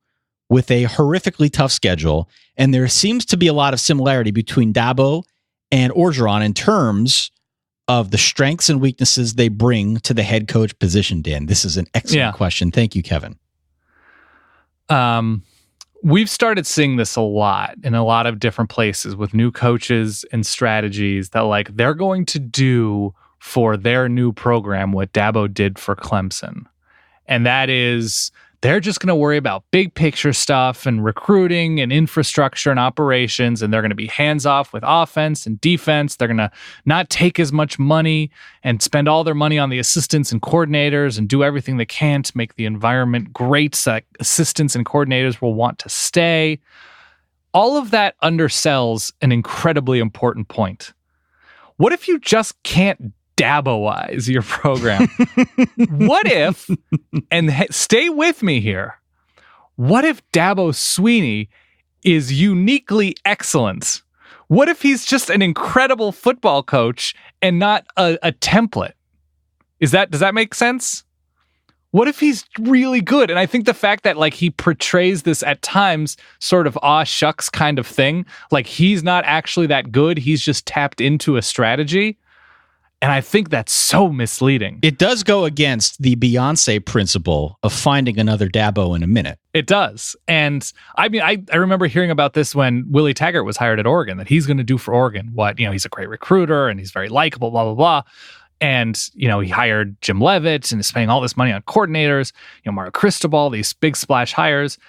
E: with a horrifically tough schedule, and there seems to be a lot of similarity between Dabo and Orgeron in terms of the strengths and weaknesses they bring to the head coach position, Dan. This is an excellent question. Thank you, Kevin.
F: We've started seeing this a lot in a lot of different places with new coaches and strategies that like they're going to do for their new program what Dabo did for Clemson. And that is they're just going to worry about big picture stuff and recruiting and infrastructure and operations, and they're going to be hands-off with offense and defense. They're going to not take as much money and spend all their money on the assistants and coordinators and do everything they can to make the environment great so that assistants and coordinators will want to stay. All of that undersells an incredibly important point. What if you just can't Dabo-wise your program? What if, and stay with me here, what if Dabo Swinney is uniquely excellent? What if he's just an incredible football coach and not a template? Does that make sense? What if he's really good? And I think the fact that like he portrays this at times sort of aw shucks kind of thing, like he's not actually that good, he's just tapped into a strategy. And I think that's so misleading.
E: It does go against the Beyonce principle of finding another Dabo in a minute.
F: It does. And I mean, I remember hearing about this when Willie Taggart was hired at Oregon, that he's going to do for Oregon what, he's a great recruiter and he's very likable, blah, blah, blah. And, he hired Jim Levitt and is spending all this money on coordinators, Mario Cristobal, these big splash hires.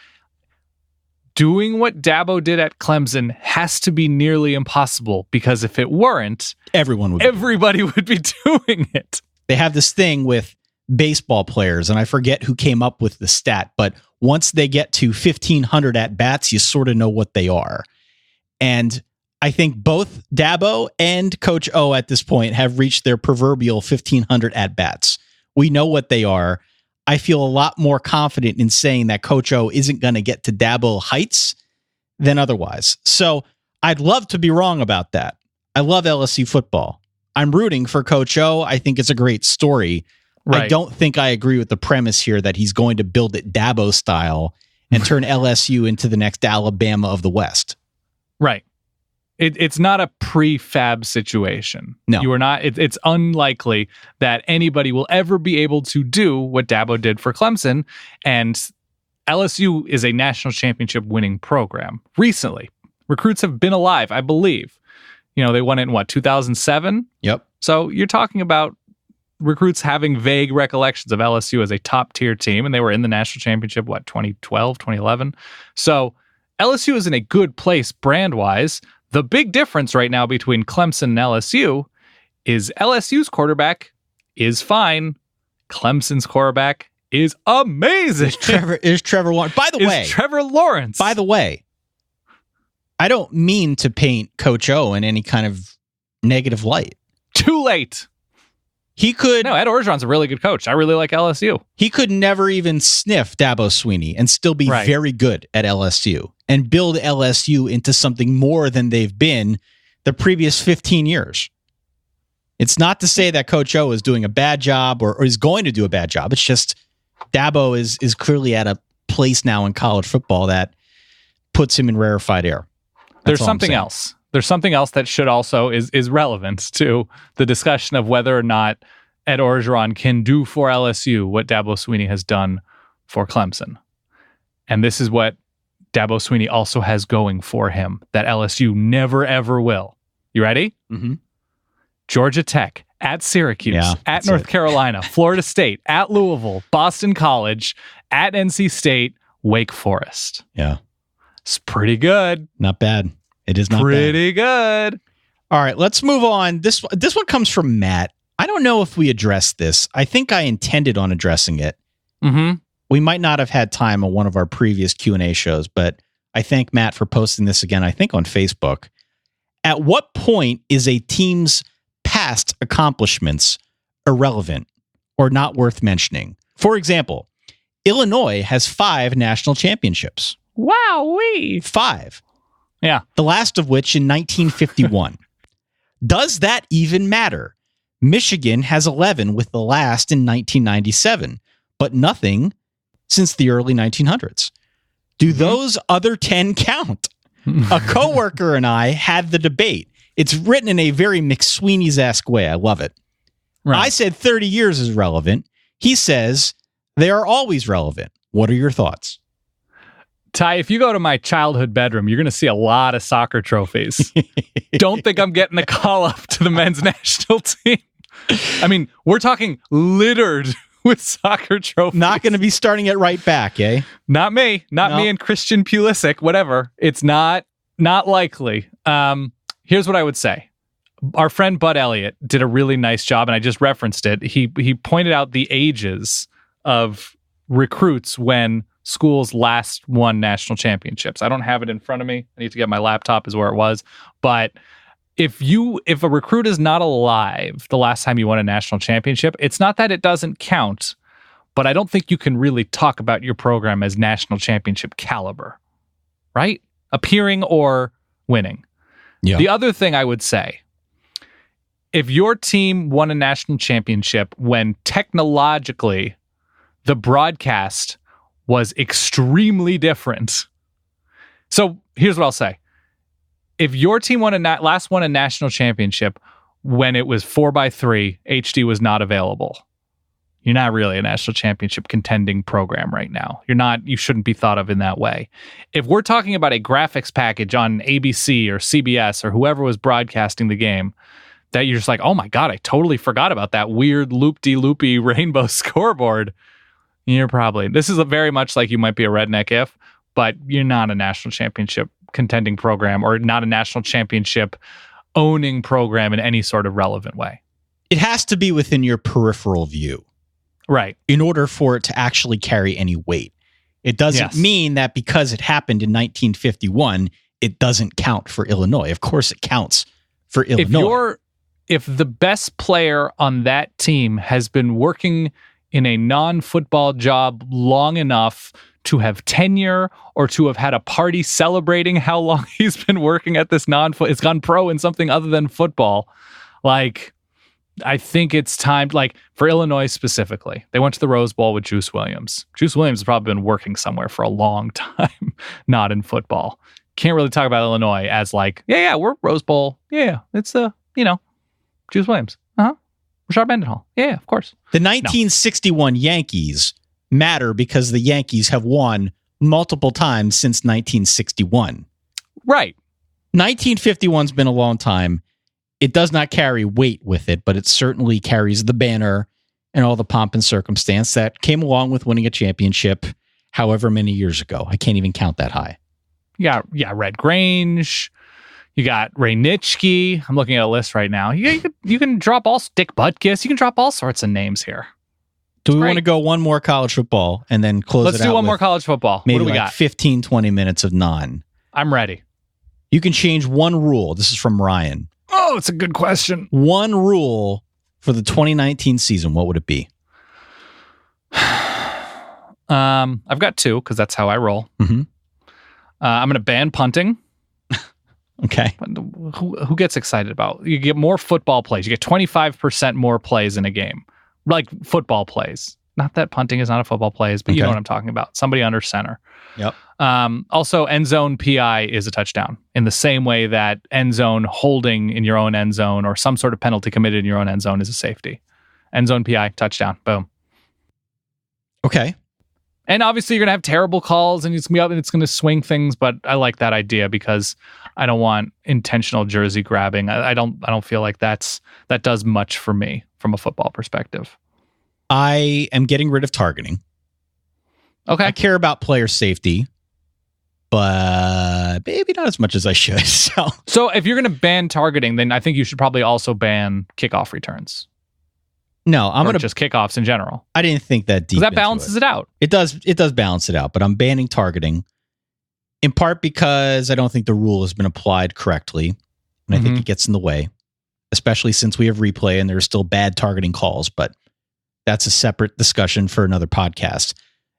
F: Doing what Dabo did at Clemson has to be nearly impossible, because if it weren't, everybody would be doing it.
E: They have this thing with baseball players, and I forget who came up with the stat, but once they get to 1,500 at-bats, you sort of know what they are. And I think both Dabo and Coach O at this point have reached their proverbial 1,500 at-bats. We know what they are. I feel a lot more confident in saying that Coach O isn't going to get to Dabo heights than otherwise. So I'd love to be wrong about that. I love LSU football. I'm rooting for Coach O. I think it's a great story. Right. I don't think I agree with the premise here that he's going to build it Dabo style and turn LSU into the next Alabama of the West.
F: Right. It's not a prefab situation.
E: No.
F: You are not. It's unlikely that anybody will ever be able to do what Dabo did for Clemson. And LSU is a national championship winning program. Recently, recruits have been alive, I believe. They won it in 2007?
E: Yep.
F: So you're talking about recruits having vague recollections of LSU as a top tier team, and they were in the national championship, 2012, 2011. So LSU is in a good place brand wise. The big difference right now between Clemson and LSU is LSU's quarterback is fine. Clemson's quarterback is amazing.
E: Is Trevor Lawrence. By the way,
F: Trevor Lawrence.
E: By the way, I don't mean to paint Coach O in any kind of negative light.
F: Too late.
E: He could.
F: No, Ed Orgeron's a really good coach. I really like LSU.
E: He could never even sniff Dabo Swinney and still be very good at LSU and build LSU into something more than they've been the previous 15 years. It's not to say that Coach O is doing a bad job or is going to do a bad job. It's just Dabo is clearly at a place now in college football that puts him in rarefied air.
F: There's something else. There's something else that should also is relevant to the discussion of whether or not Ed Orgeron can do for LSU what Dabo Swinney has done for Clemson. And this is what Dabo Swinney also has going for him that LSU never, ever will. You ready?
E: Mm-hmm.
F: Georgia Tech, at Syracuse, at North Carolina, Florida State, at Louisville, Boston College, at NC State, Wake Forest.
E: Yeah.
F: It's pretty good.
E: Not bad. It is not
F: pretty good.
E: All right, let's move on. This one comes from Matt. I don't know if we addressed this. I think I intended on addressing it.
F: Mm-hmm.
E: We might not have had time on one of our previous Q&A shows, but I thank Matt for posting this again, I think on Facebook. At what point is a team's past accomplishments irrelevant or not worth mentioning? For example, Illinois has 5 national championships.
F: Wowee!
E: 5.
F: Yeah.
E: The last of which in 1951. Does that even matter? Michigan has 11 with the last in 1997, but nothing since the early 1900s. Do those other 10 count? A coworker and I had the debate. It's written in a very McSweeney's-esque way. I love it. Right. I said 30 years is relevant. He says they are always relevant. What are your thoughts?
F: Ty, if you go to my childhood bedroom, you're going to see a lot of soccer trophies. Don't think I'm getting a call up to the men's national team. I mean, we're talking littered with soccer trophies.
E: Not going to be starting at right back, eh?
F: Not me. Not me and Christian Pulisic, whatever. It's not likely. Here's what I would say. Our friend Bud Elliott did a really nice job, and I just referenced it. He pointed out the ages of recruits when schools last won national championships. I don't have it in front of me. I need to get my laptop is where it was. But if a recruit is not alive the last time you won a national championship, it's not that it doesn't count, but I don't think you can really talk about your program as national championship caliber, right? Appearing or winning. Yeah. The other thing I would say, if your team won a national championship when technologically the broadcast was extremely different. So here's what I'll say. If your team last won a national championship when it was 4x3, HD was not available. You're not really a national championship contending program right now. You shouldn't be thought of in that way. If we're talking about a graphics package on ABC or CBS or whoever was broadcasting the game, that you're just like, oh my God, I totally forgot about that weird loop-de-loopy rainbow scoreboard. This is very much like you might be a redneck if, but you're not a national championship contending program or not a national championship owning program in any sort of relevant way.
E: It has to be within your peripheral view.
F: Right.
E: In order for it to actually carry any weight. It doesn't mean that because it happened in 1951, it doesn't count for Illinois. Of course it counts for Illinois.
F: If the best player on that team has been working in a non-football job long enough to have tenure or to have had a party celebrating how long he's been working at this it's gone pro in something other than football, like, I think it's time, like, for Illinois specifically. They went to the Rose Bowl with Juice Williams. Juice Williams has probably been working somewhere for a long time, not in football. Can't really talk about Illinois as like, we're Rose Bowl. Yeah, it's Juice Williams. Rashard Mendenhall. Yeah, of course.
E: The 1961 Yankees matter because the Yankees have won multiple times since 1961.
F: Right.
E: 1951's been a long time. It does not carry weight with it, but it certainly carries the banner and all the pomp and circumstance that came along with winning a championship however many years ago. I can't even count that high.
F: Yeah, Red Grange. You got Ray Nitschke. I'm looking at a list right now. You can drop Dick Butkus. You can drop all sorts of names here.
E: Do we want to go one more college football and then close it out?
F: Let's do one more college football.
E: Maybe
F: what do we
E: like
F: got?
E: 15, 20 minutes of non.
F: I'm ready.
E: You can change one rule. This is from Ryan.
F: Oh, it's a good question.
E: One rule for the 2019 season. What would it be?
F: I've got two because that's how I roll.
E: Mm-hmm.
F: I'm going to ban punting.
E: Okay.
F: Who gets excited about? You get more football plays. You get 25% more plays in a game, like football plays. Not that punting is not a football plays, but you know what I'm talking about. Somebody under center.
E: Yep.
F: Also, end zone PI is a touchdown in the same way that end zone holding in your own end zone or some sort of penalty committed in your own end zone is a safety. End zone PI, touchdown. Boom.
E: Okay.
F: And obviously you're going to have terrible calls and it's going to be up and it's going to swing things, but I like that idea because I don't want intentional jersey grabbing. I don't feel like that does much for me from a football perspective.
E: I am getting rid of targeting.
F: Okay.
E: I care about player safety, but maybe not as much as I should.
F: So if you're going to ban targeting, then I think you should probably also ban kickoff returns.
E: No, I'm going to
F: just kickoffs in general.
E: I didn't think that deep.
F: That balances it out.
E: It does balance it out, but I'm banning targeting in part because I don't think the rule has been applied correctly. And I think it gets in the way, especially since we have replay and there are still bad targeting calls, but that's a separate discussion for another podcast.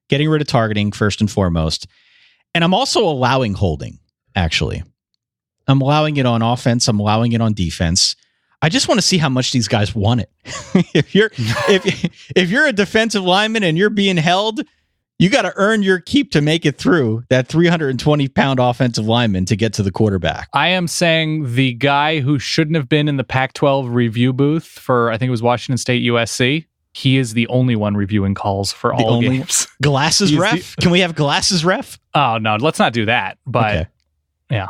E: Getting rid of targeting first and foremost. And I'm also allowing holding, actually. I'm allowing it on offense. I'm allowing it on defense. I just want to see how much these guys want it. if you're a defensive lineman and you're being held, you got to earn your keep to make it through that 320-pound offensive lineman to get to the quarterback.
F: I am saying the guy who shouldn't have been in the Pac-12 review booth for, I think it was Washington State USC, he is the only one reviewing calls for all games.
E: Glasses ref? Can we have glasses ref?
F: Oh, no, let's not do that. But yeah,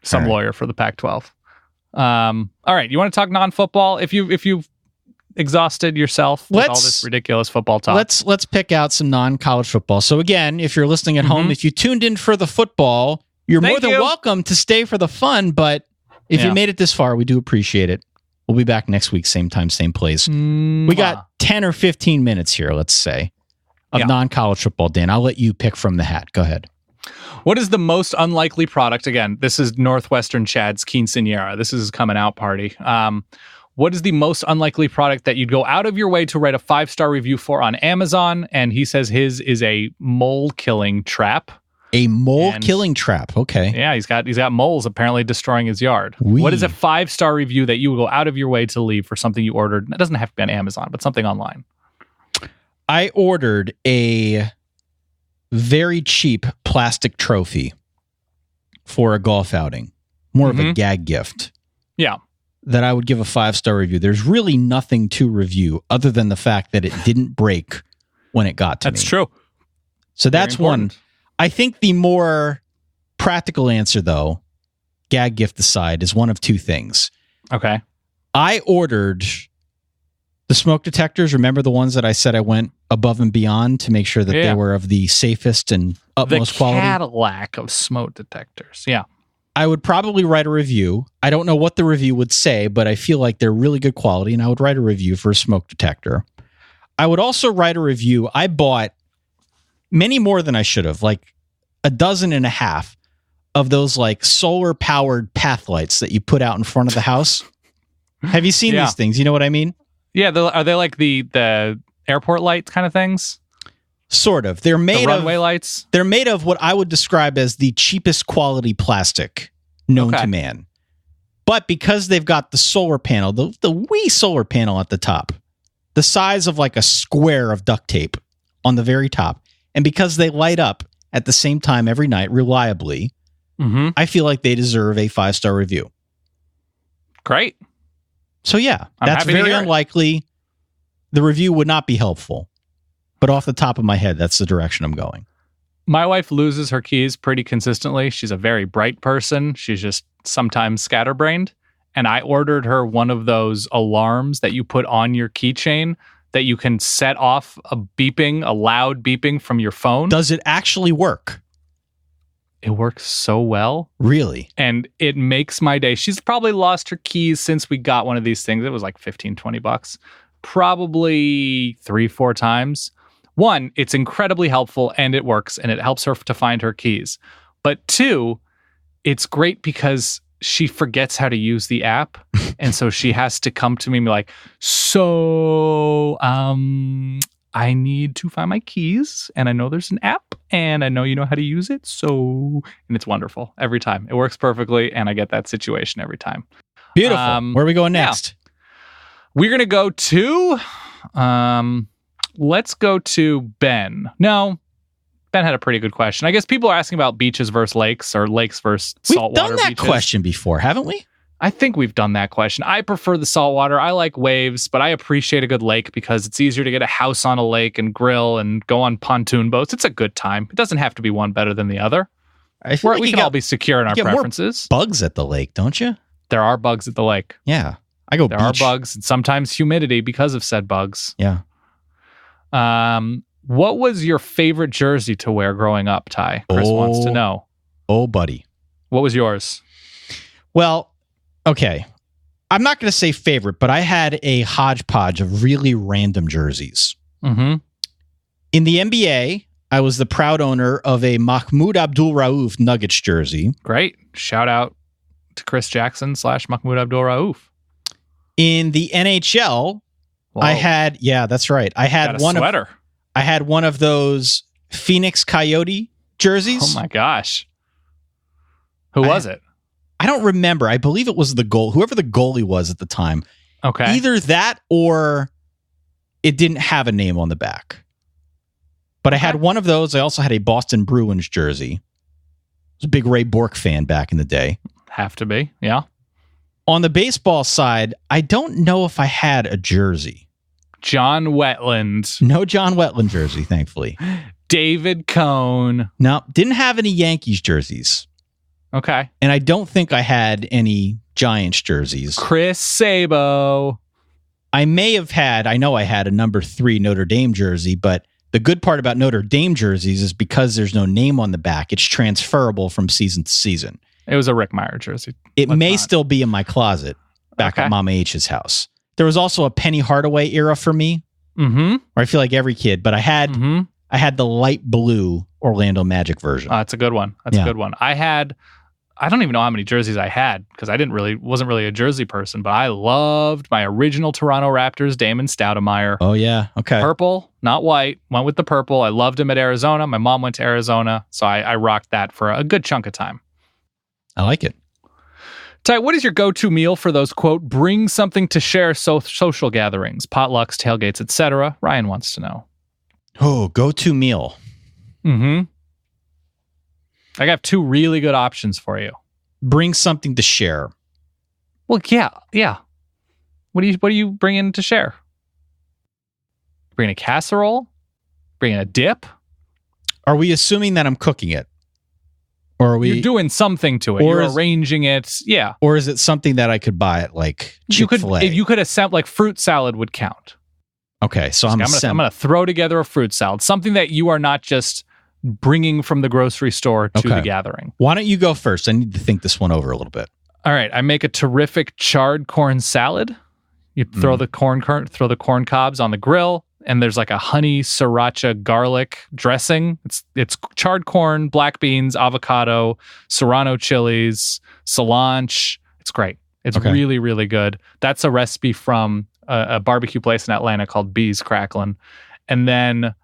F: some lawyer for the Pac-12. All right, you want to talk non-football? If you've exhausted yourself with all this ridiculous football talk,
E: let's pick out some non-college football. So again, if you're listening at home, if you tuned in for the football, you're more than welcome to stay for the fun. But if you made it this far, we do appreciate it. We'll be back next week, same time, same place. We got 10 or 15 minutes here, let's say, of non-college football. Dan, I'll let you pick from the hat. Go ahead.
F: What is the most unlikely product? Again, this is Northwestern Chad's quinceañera. This is his coming out party. What is the most unlikely product that you'd go out of your way to write a 5-star review for on Amazon? And he says his is a mole killing trap.
E: A mole killing trap. Okay.
F: Yeah, he's got moles apparently destroying his yard. What is a 5-star review that you would go out of your way to leave for something you ordered? It doesn't have to be on Amazon, but something online.
E: I ordered a very cheap plastic trophy for a golf outing. More of a gag gift.
F: Yeah.
E: that I would give a 5-star review. There's really nothing to review other than the fact that it didn't break when it got to me.
F: That's true.
E: So that's
F: Very
E: one.
F: important.
E: I think the more practical answer, though, gag gift aside, is one of two things.
F: Okay.
E: I ordered the smoke detectors. Remember the ones that I said I went above and beyond to make sure that they were of the safest and utmost quality?
F: The Cadillac of smoke detectors. Yeah.
E: I would probably write a review. I don't know what the review would say, but I feel like they're really good quality, and I would write a review for a smoke detector. I would also write a review. I bought many more than I should have, like a dozen and a half of those like solar-powered path lights that you put out in front of the house. Have you seen these things? You know what I mean?
F: Yeah. Are they like the airport light kind of things?
E: Sort of. They're made
F: the runway lights?
E: They're made of what I would describe as the cheapest quality plastic known to man. But because they've got the solar panel, the wee solar panel at the top, the size of like a square of duct tape on the very top, and because they light up at the same time every night reliably, I feel like they deserve a 5-star review.
F: Great.
E: So yeah,
F: I'm
E: that's
F: happy to
E: very
F: hear it.
E: unlikely. The review would not be helpful. But off the top of my head, that's the direction I'm going.
F: My wife loses her keys pretty consistently. She's a very bright person. She's just sometimes scatterbrained. And I ordered her one of those alarms that you put on your keychain that you can set off a loud beeping from your phone.
E: Does it actually work?
F: It works so well.
E: Really?
F: And it makes my day. She's probably lost her keys since we got one of these things. It was like $15-20. Probably 3-4 times. One, it's incredibly helpful and it works and it helps her to find her keys. But two, it's great because she forgets how to use the app. And so she has to come to me and be like, I need to find my keys and I know there's an app and I know you know how to use it. And it's wonderful every time. It works perfectly and I get that situation every time.
E: Beautiful. Where are we going next?
F: Yeah. We're going to go to... let's go to Ben. No, Ben had a pretty good question. I guess people are asking about beaches versus lakes or lakes versus saltwater beaches.
E: We've done that question before, haven't we?
F: I think we've done that question. I prefer the saltwater. I like waves, but I appreciate a good lake because it's easier to get a house on a lake and grill and go on pontoon boats. It's a good time. It doesn't have to be one better than the other.
E: I feel like
F: we can all be secure in our preferences.
E: More bugs at the lake, don't you?
F: There are bugs at the lake.
E: Yeah. I go
F: There are bugs and sometimes humidity because of said bugs.
E: Yeah.
F: What was your favorite jersey to wear growing up, Ty? Chris wants to know.
E: Oh, buddy.
F: What was yours?
E: Well, okay. I'm not going to say favorite, but I had a hodgepodge of really random jerseys.
F: Mm-hmm.
E: In the NBA, I was the proud owner of a Mahmoud Abdul-Rauf Nuggets jersey.
F: Great. Shout out to Chris Jackson / Mahmoud Abdul-Rauf.
E: In the NHL, I had, that's right. I had one
F: sweater.
E: I had one of those Phoenix Coyote jerseys.
F: Oh my gosh. Who was it?
E: I don't remember. I believe it was whoever the goalie was at the time.
F: Okay.
E: Either that or it didn't have a name on the back. But I had one of those. I also had a Boston Bruins jersey. I was a big Ray Bourque fan back in the day.
F: Have to be, yeah.
E: On the baseball side, I don't know if I had a jersey.
F: John Wetland.
E: No John Wetland jersey, thankfully.
F: David Cone.
E: No, didn't have any Yankees jerseys.
F: Okay.
E: And I don't think I had any Giants jerseys.
F: Chris Sabo.
E: I know I had a number 3 Notre Dame jersey, but the good part about Notre Dame jerseys is because there's no name on the back, it's transferable from season to season.
F: It was a Rick Meyer jersey.
E: It may still be in my closet back at Mama H's house. There was also a Penny Hardaway era for me, where I feel like every kid, but I had the light blue Orlando Magic version.
F: That's a good one. That's a good one. I don't even know how many jerseys I had because I wasn't really a jersey person, but I loved my original Toronto Raptors, Damon Stoudemire.
E: Oh yeah, okay.
F: Purple, not white. Went with the purple. I loved him at Arizona. My mom went to Arizona, so I rocked that for a good chunk of time.
E: I like it.
F: Ty, what is your go-to meal for those, quote, bring something to share social gatherings, potlucks, tailgates, etc.? Ryan wants to know.
E: Oh, go-to meal.
F: I have 2 really good options for you.
E: Bring something to share.
F: Well, yeah. What do you bring in to share? Bring a casserole? Bring a dip?
E: Are we assuming that I'm cooking it? Or are we
F: You're doing something to it.
E: or
F: You're
E: is-
F: arranging it. Yeah.
E: or is it something that I could buy at like Chick-fil-A?
F: You could assemble, like fruit salad would count.
E: Okay, so
F: I'm gonna throw together a fruit salad, something that you are not just bringing from the grocery store to the gathering.
E: Why don't you go first? I need to think this one over a little bit.
F: All right, I make a terrific charred corn salad. You throw the corn cobs on the grill, and there's like a honey sriracha garlic dressing. It's charred corn, black beans, avocado, serrano chilies, cilantro. It's great. It's really, really good. That's a recipe from a barbecue place in Atlanta called Bees Cracklin'. And then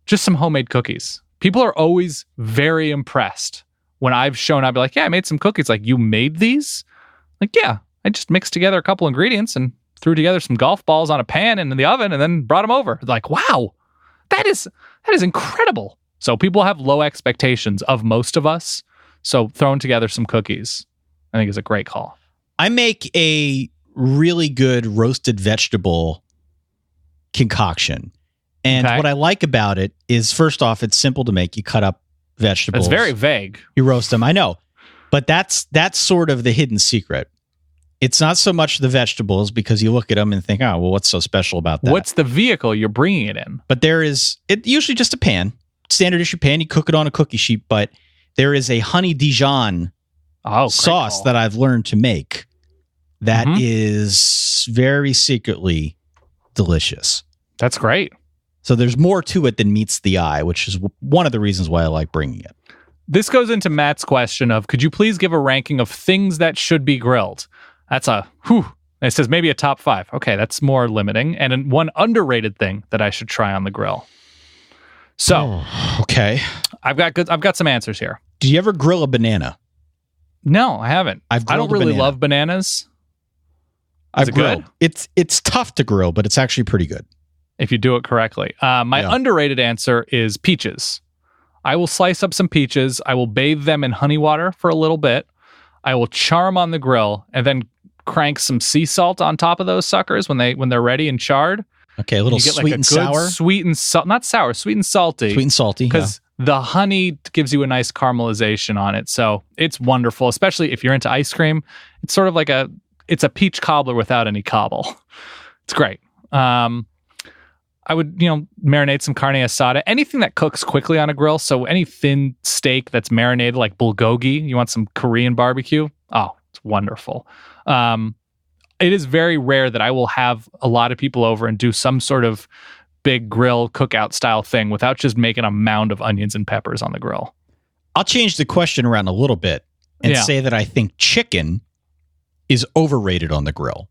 F: just some homemade cookies. People are always very impressed when I've shown up. Like, yeah, I made some cookies. Like, you made these? Like, yeah, I just mixed together a couple ingredients and threw together some golf balls on a pan and in the oven and then brought them over. Like, wow, that is incredible. So people have low expectations of most of us. So throwing together some cookies, I think, is a great call.
E: I make a really good roasted vegetable concoction. And what I like about it is, first off, it's simple to make. You cut up vegetables.
F: It's very vague.
E: You roast them. I know. But that's sort of the hidden secret. It's not so much the vegetables, because you look at them and think, oh, well, what's so special about that?
F: What's the vehicle you're bringing it in?
E: But it's usually just a pan, standard issue pan. You cook it on a cookie sheet, but there is a honey Dijon sauce that I've learned to make that is very secretly delicious.
F: That's great.
E: So there's more to it than meets the eye, which is one of the reasons why I like bringing it.
F: This goes into Matt's question of, could you please give a ranking of things that should be grilled? That's it says maybe a top 5. Okay, that's more limiting. And one underrated thing that I should try on the grill. So,
E: okay,
F: I've got some answers here.
E: Do you ever grill a banana?
F: No, I haven't. I don't really love bananas. Is it good?
E: It's tough to grill, but it's actually pretty good
F: if you do it correctly. My underrated answer is peaches. I will slice up some peaches. I will bathe them in honey water for a little bit. I will char them on the grill and then crank some sea salt on top of those suckers when they're ready and charred.
E: Okay, a little sweet and sour.
F: Sweet and salt, not sour, sweet and salty.
E: Sweet and salty,
F: because the honey gives you a nice caramelization on it. So it's wonderful, especially if you're into ice cream. It's sort of like it's a peach cobbler without any cobble. It's great. I would, marinate some carne asada, anything that cooks quickly on a grill. So any thin steak that's marinated, like bulgogi, you want some Korean barbecue. Oh, it's wonderful. It is very rare that I will have a lot of people over and do some sort of big grill cookout style thing without just making a mound of onions and peppers on the grill.
E: I'll change the question around a little bit and say that I think chicken is overrated on the grill.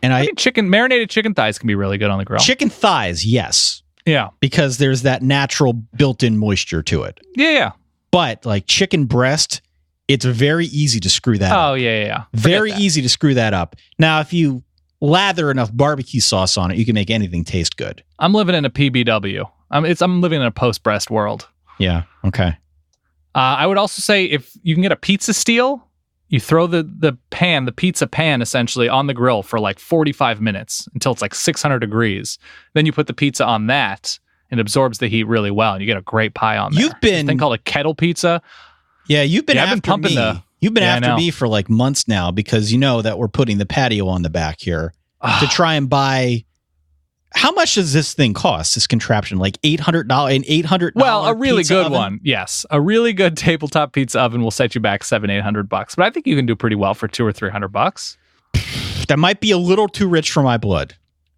E: And I
F: think marinated chicken thighs can be really good on the grill.
E: Chicken thighs, yes.
F: Yeah.
E: Because there's that natural built-in moisture to it.
F: Yeah.
E: But like chicken breast, it's very easy to screw that up.
F: Oh, yeah.
E: Very easy to screw that up. Now, if you lather enough barbecue sauce on it, you can make anything taste good.
F: I'm living in a PBW. I'm living in a post-breast world.
E: Yeah. Okay.
F: I would also say if you can get a pizza steel, you throw the pizza pan essentially on the grill for like 45 minutes until it's like 600 degrees. Then you put the pizza on that and it absorbs the heat really well, and you get a great pie on there.
E: You've been
F: this thing called a kettle pizza.
E: Yeah, you've been after me. You've been after me for like months now because you know that we're putting the patio on the back here to try and buy. How much does this thing cost? This contraption, like $800, an $800.
F: Well, a really good
E: oven?
F: one. Yes, a really good tabletop pizza oven will set you back $700-800. But I think you can do pretty well for $200 or $300.
E: That might be a little too rich for my blood.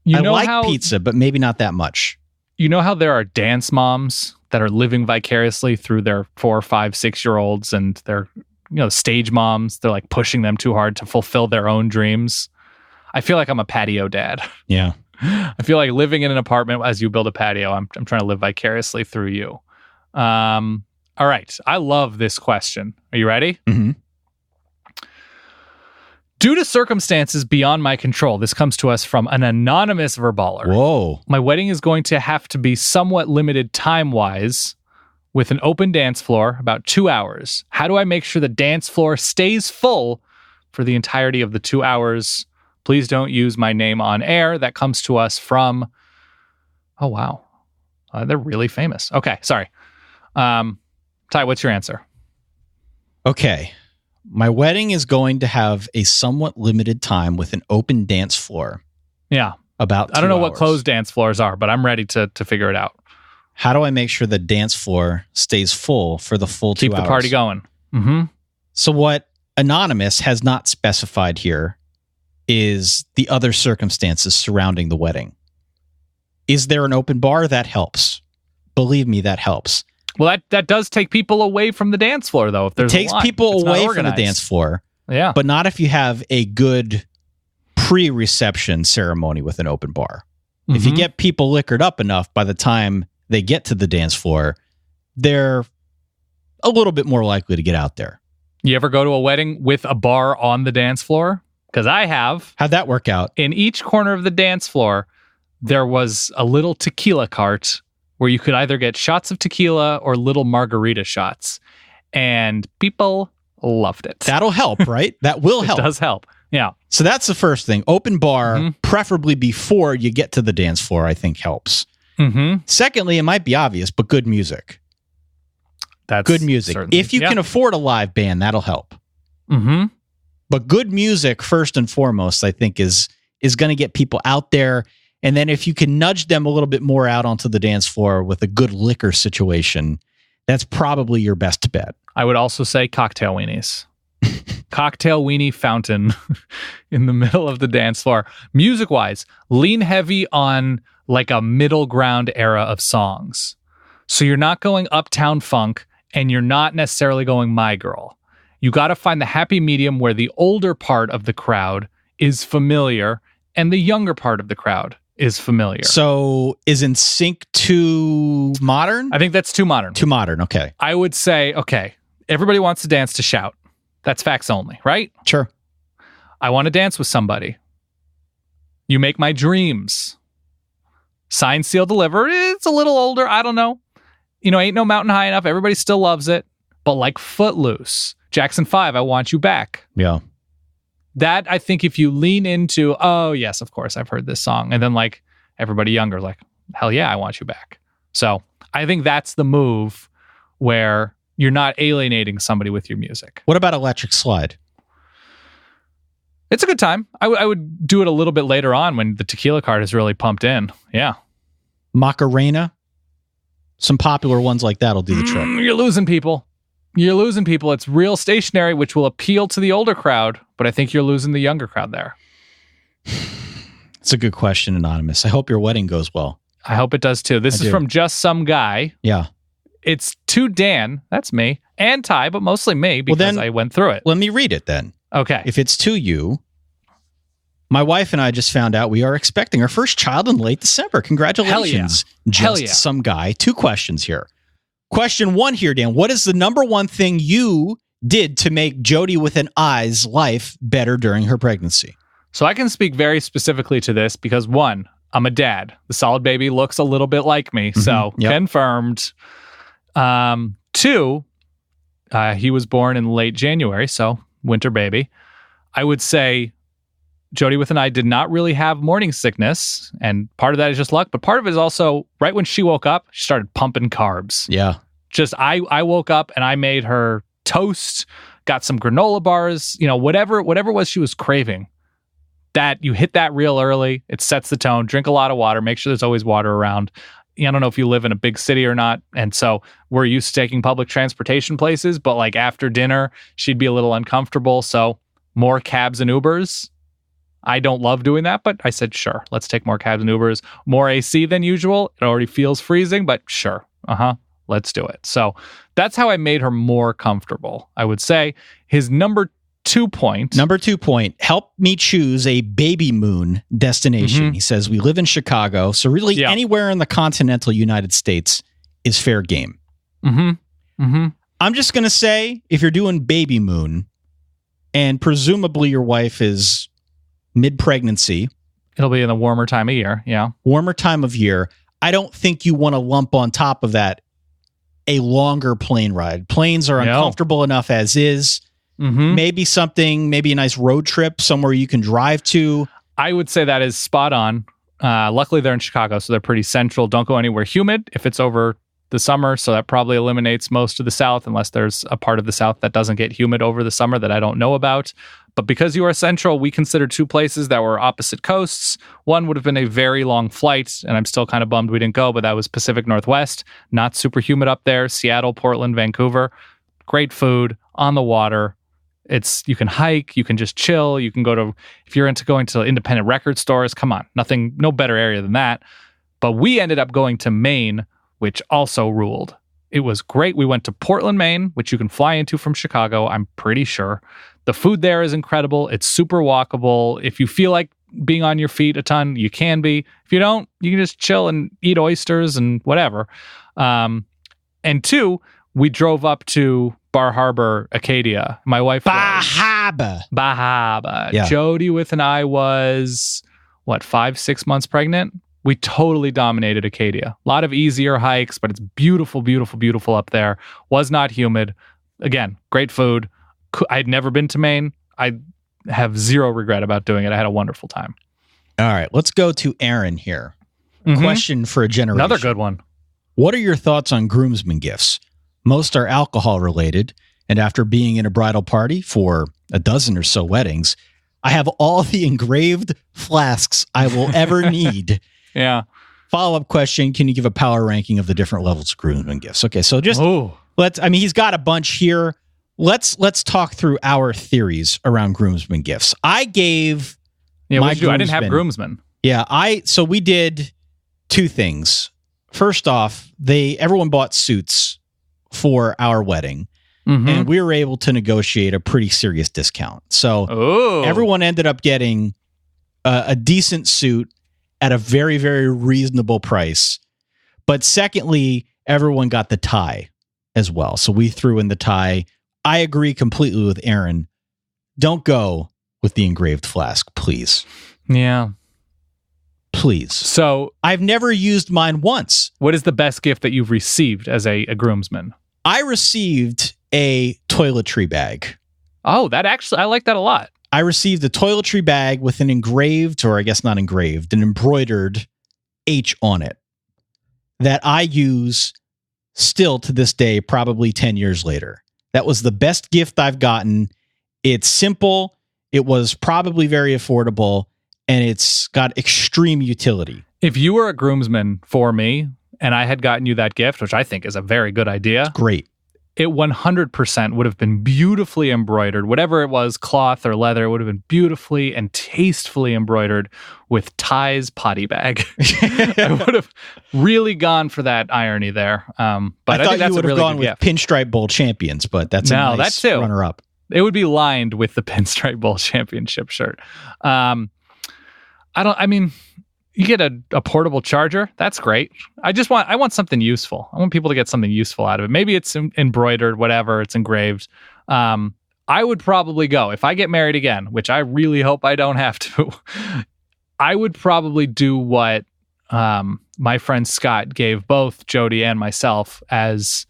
E: I like pizza, but maybe not that much.
F: You know how there are dance moms that are living vicariously through their 4, 5, 6-year-olds, and they're stage moms. They're like pushing them too hard to fulfill their own dreams. I feel like I'm a patio dad.
E: Yeah.
F: I feel like living in an apartment as you build a patio. I'm trying to live vicariously through you. All right. I love this question. Are you ready?
E: Mm-hmm.
F: Due to circumstances beyond my control, this comes to us from an anonymous verballer.
E: Whoa.
F: My wedding is going to have to be somewhat limited time-wise with an open dance floor, about 2 hours. How do I make sure the dance floor stays full for the entirety of the 2 hours. Please don't use my name on air. That comes to us from, oh, wow. They're really famous. Okay, sorry. Ty, what's your answer?
E: Okay. My wedding is going to have a somewhat limited time with an open dance floor.
F: Yeah.
E: About 2
F: I don't know
E: hours.
F: what closed dance floors are, but I'm ready to figure it out.
E: How do I make sure the dance floor stays full for the full 2 hours?
F: Keep the party going. Mm-hmm.
E: So what Anonymous has not specified here is the other circumstances surrounding the wedding. Is there an open bar? That helps. Believe me, that helps.
F: Well, that does take people away from the dance floor, though. If there's
E: it takes
F: a line.
E: people
F: It's
E: away
F: not
E: from the dance floor.
F: Yeah.
E: But not if you have a good pre-reception ceremony with an open bar. Mm-hmm. If you get people liquored up enough, by the time they get to the dance floor, they're a little bit more likely to get out there.
F: You ever go to a wedding with a bar on the dance floor? Because I have.
E: How'd that work out?
F: In each corner of the dance floor, there was a little tequila cart where you could either get shots of tequila or little margarita shots. And people loved it.
E: That'll help, right? That will help.
F: It does help. Yeah.
E: So that's the first thing. Open bar, preferably before you get to the dance floor, I think helps.
F: Mm-hmm.
E: Secondly, it might be obvious, but good music.
F: That's
E: good music. If you can afford a live band, that'll help.
F: Mm-hmm.
E: But good music, first and foremost, I think is going to get people out there. And then if you can nudge them a little bit more out onto the dance floor with a good liquor situation, that's probably your best bet.
F: I would also say cocktail weenies. Cocktail weenie fountain in the middle of the dance floor. Music-wise, lean heavy on like a middle ground era of songs. So you're not going Uptown Funk and you're not necessarily going My Girl. You got to find the happy medium where the older part of the crowd is familiar and the younger part of the crowd is familiar.
E: So is NSYNC too modern?
F: I think that's too modern.
E: Too modern, okay.
F: I would say, okay, everybody wants to dance to Shout. That's facts only, right?
E: Sure.
F: I want to dance with somebody. You Make My Dreams. Sign, Seal, Deliver. It's a little older. I don't know. You know, Ain't No Mountain High Enough. Everybody still loves it. But like Footloose, Jackson 5, I Want You Back.
E: Yeah.
F: That, I think if you lean into, oh, yes, of course, I've heard this song. And then like everybody younger, like, hell yeah, I Want You Back. So I think that's the move where you're not alienating somebody with your music.
E: What about Electric Slide?
F: It's a good time. I would do it a little bit later on when the tequila cart is really pumped in. Yeah.
E: Macarena? Some popular ones like that will do the trick.
F: You're losing people. You're losing people. It's real stationary, which will appeal to the older crowd, but I think you're losing the younger crowd there.
E: It's a good question, Anonymous. I hope your wedding goes well.
F: I hope it does too. This is from Just Some Guy.
E: Yeah.
F: It's to Dan, that's me, and Ty, but mostly me because I went through it.
E: Let me read it then.
F: Okay.
E: If it's to you, my wife and I just found out we are expecting our first child in late December. Congratulations.
F: Hell
E: Just
F: yeah.
E: Some Guy. 2 questions here. Question 1 here, Dan. What is the number one thing you did to make Jody with an I's life better during her pregnancy?
F: So I can speak very specifically to this because 1, I'm a dad. The solid baby looks a little bit like me. So confirmed. 2, he was born in late January, so winter baby. I would say Jody with an I did not really have morning sickness, and part of that is just luck, but part of it is also right when she woke up, she started pumping carbs.
E: Yeah.
F: Just I woke up and I made her toast, got some granola bars, you know, whatever it was she was craving. That you hit that real early, it sets the tone. Drink a lot of water, make sure there's always water around. I don't know if you live in a big city or not. And so we're used to taking public transportation places, but like after dinner, she'd be a little uncomfortable. So more cabs and Ubers. I don't love doing that, but I said, sure, let's take more cabs and Ubers. More AC than usual. It already feels freezing, but sure. Let's do it. So that's how I made her more comfortable. I would say his number 2 point.
E: Number 2 point, help me choose a baby moon destination. He says, we live in Chicago, so really anywhere in the continental United States is fair game. I'm just going to say, if you're doing baby moon, and presumably your wife is mid-pregnancy.
F: It'll be in the warmer time of year, yeah.
E: Warmer time of year. I don't think you want to lump on top of that a longer plane ride. Planes are uncomfortable enough as is. maybe a nice road trip somewhere you can drive to.
F: I would say that is spot on. Luckily, they're in Chicago, so they're pretty central. Don't go anywhere humid if it's over the summer, so that probably eliminates most of the South, unless there's a part of the South that doesn't get humid over the summer that I don't know about. But because you are central, we considered two places that were opposite coasts. One would have been a very long flight, and I'm still kind of bummed we didn't go, but that was Pacific Northwest. Not super humid up there. Seattle, Portland, Vancouver. Great food, on the water. You can hike, you can just chill, you can go to, if you're into going to independent record stores, come on, no better area than that. But we ended up going to Maine, which also ruled. It was great. We went to Portland, Maine, which you can fly into from Chicago, I'm pretty sure. The food there is incredible. It's super walkable. If you feel like being on your feet a ton, you can be. If you don't, you can just chill and eat oysters and whatever. And two, we drove up to Bar Harbor, Acadia. My wife
E: Bahaba.
F: Yeah. Jody with and I was, 5-6 months pregnant? We totally dominated Acadia. A lot of easier hikes, but it's beautiful, beautiful, beautiful up there. Was not humid. Again, great food. I'd never been to Maine. I have zero regret about doing it. I had a wonderful time.
E: All right, let's go to Aaron here. Question for a generation.
F: Another good one.
E: What are your thoughts on groomsmen gifts? Most are alcohol related, and after being in a bridal party for a dozen or so weddings, I have all the engraved flasks I will ever need.
F: Yeah.
E: Follow-up question, can you give a power ranking of the different levels of groomsmen gifts? Okay, so just he's got a bunch here. Let's talk through our theories around groomsmen gifts. I gave
F: I didn't have groomsmen.
E: Yeah, so we did two things. First off, everyone bought suits for our wedding, and we were able to negotiate a pretty serious discount. So everyone ended up getting a decent suit at a very, very reasonable price. But secondly, everyone got the tie as well. So we threw in the tie. I agree completely with Aaron. Don't go with the engraved flask, please.
F: Yeah.
E: Please.
F: So
E: I've never used mine once.
F: What is the best gift that you've received as a groomsman?
E: I received a toiletry bag.
F: Oh, I like that a lot.
E: I received a toiletry bag with an engraved, or I guess not engraved, an embroidered H on it that I use still to this day, probably 10 years later. That was the best gift I've gotten. It's simple. It was probably very affordable, and it's got extreme utility.
F: If you were a groomsman for me and I had gotten you that gift, which I think is a very good idea.
E: It's great.
F: It 100% would have been beautifully embroidered. Whatever it was, cloth or leather, it would have been beautifully and tastefully embroidered with Ty's potty bag. I would have really gone for that irony there. But I think that's
E: you would
F: a really
E: have gone
F: good
E: with
F: gift.
E: Pinstripe Bowl champions, but that's a nice runner-up.
F: It would be lined with the Pinstripe Bowl championship shirt. You get a portable charger. That's great. I want something useful. I want people to get something useful out of it. Maybe it's embroidered, whatever, it's engraved. I would probably go, if I get married again, which I really hope I don't have to, I would probably do what my friend Scott gave both Jody and myself as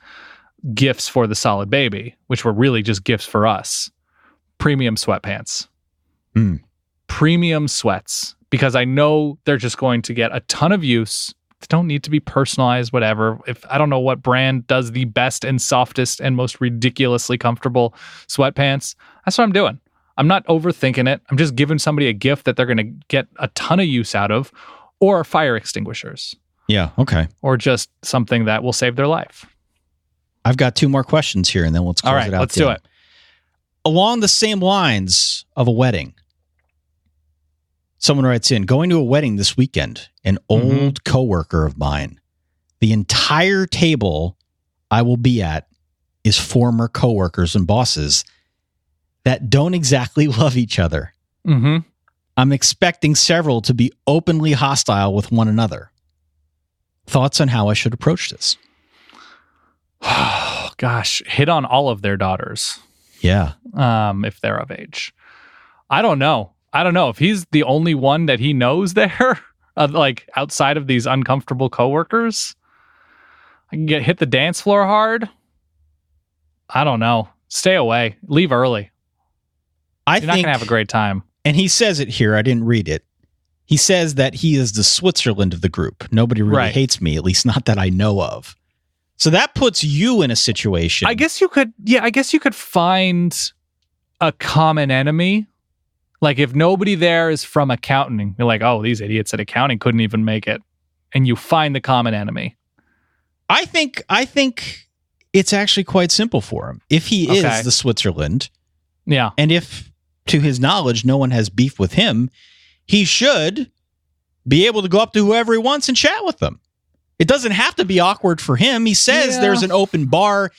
F: gifts for the solid baby, which were really just gifts for us. Premium sweatpants. Premium sweats. Because I know they're just going to get a ton of use. They don't need to be personalized, whatever. If I don't know what brand does the best and softest and most ridiculously comfortable sweatpants, that's what I'm doing. I'm not overthinking it. I'm just giving somebody a gift that they're going to get a ton of use out of, or fire extinguishers.
E: Yeah, okay.
F: Or just something that will save their life.
E: I've got two more questions here, and then let's close it out.
F: Let's do it.
E: Along the same lines of a wedding, someone writes in, going to a wedding this weekend, an old coworker of mine. The entire table I will be at is former coworkers and bosses that don't exactly love each other. I'm expecting several to be openly hostile with one another. Thoughts on how I should approach this?
F: Oh, gosh, hit on all of their daughters.
E: Yeah.
F: If they're of age. I don't know if he's the only one that he knows there, like outside of these uncomfortable coworkers. I can hit the dance floor hard. I don't know. Stay away. Leave early. You're not going to have a great time.
E: And he says it here. I didn't read it. He says that he is the Switzerland of the group. Nobody really hates me, at least not that I know of. So that puts you in a situation.
F: I guess you could find a common enemy. Like if nobody there is from accounting, you're like, oh, these idiots at accounting couldn't even make it. And you find the common enemy.
E: I think it's actually quite simple for him. If he is the Switzerland, and if, to his knowledge, no one has beef with him, he should be able to go up to whoever he wants and chat with them. It doesn't have to be awkward for him. He says there's an open bar.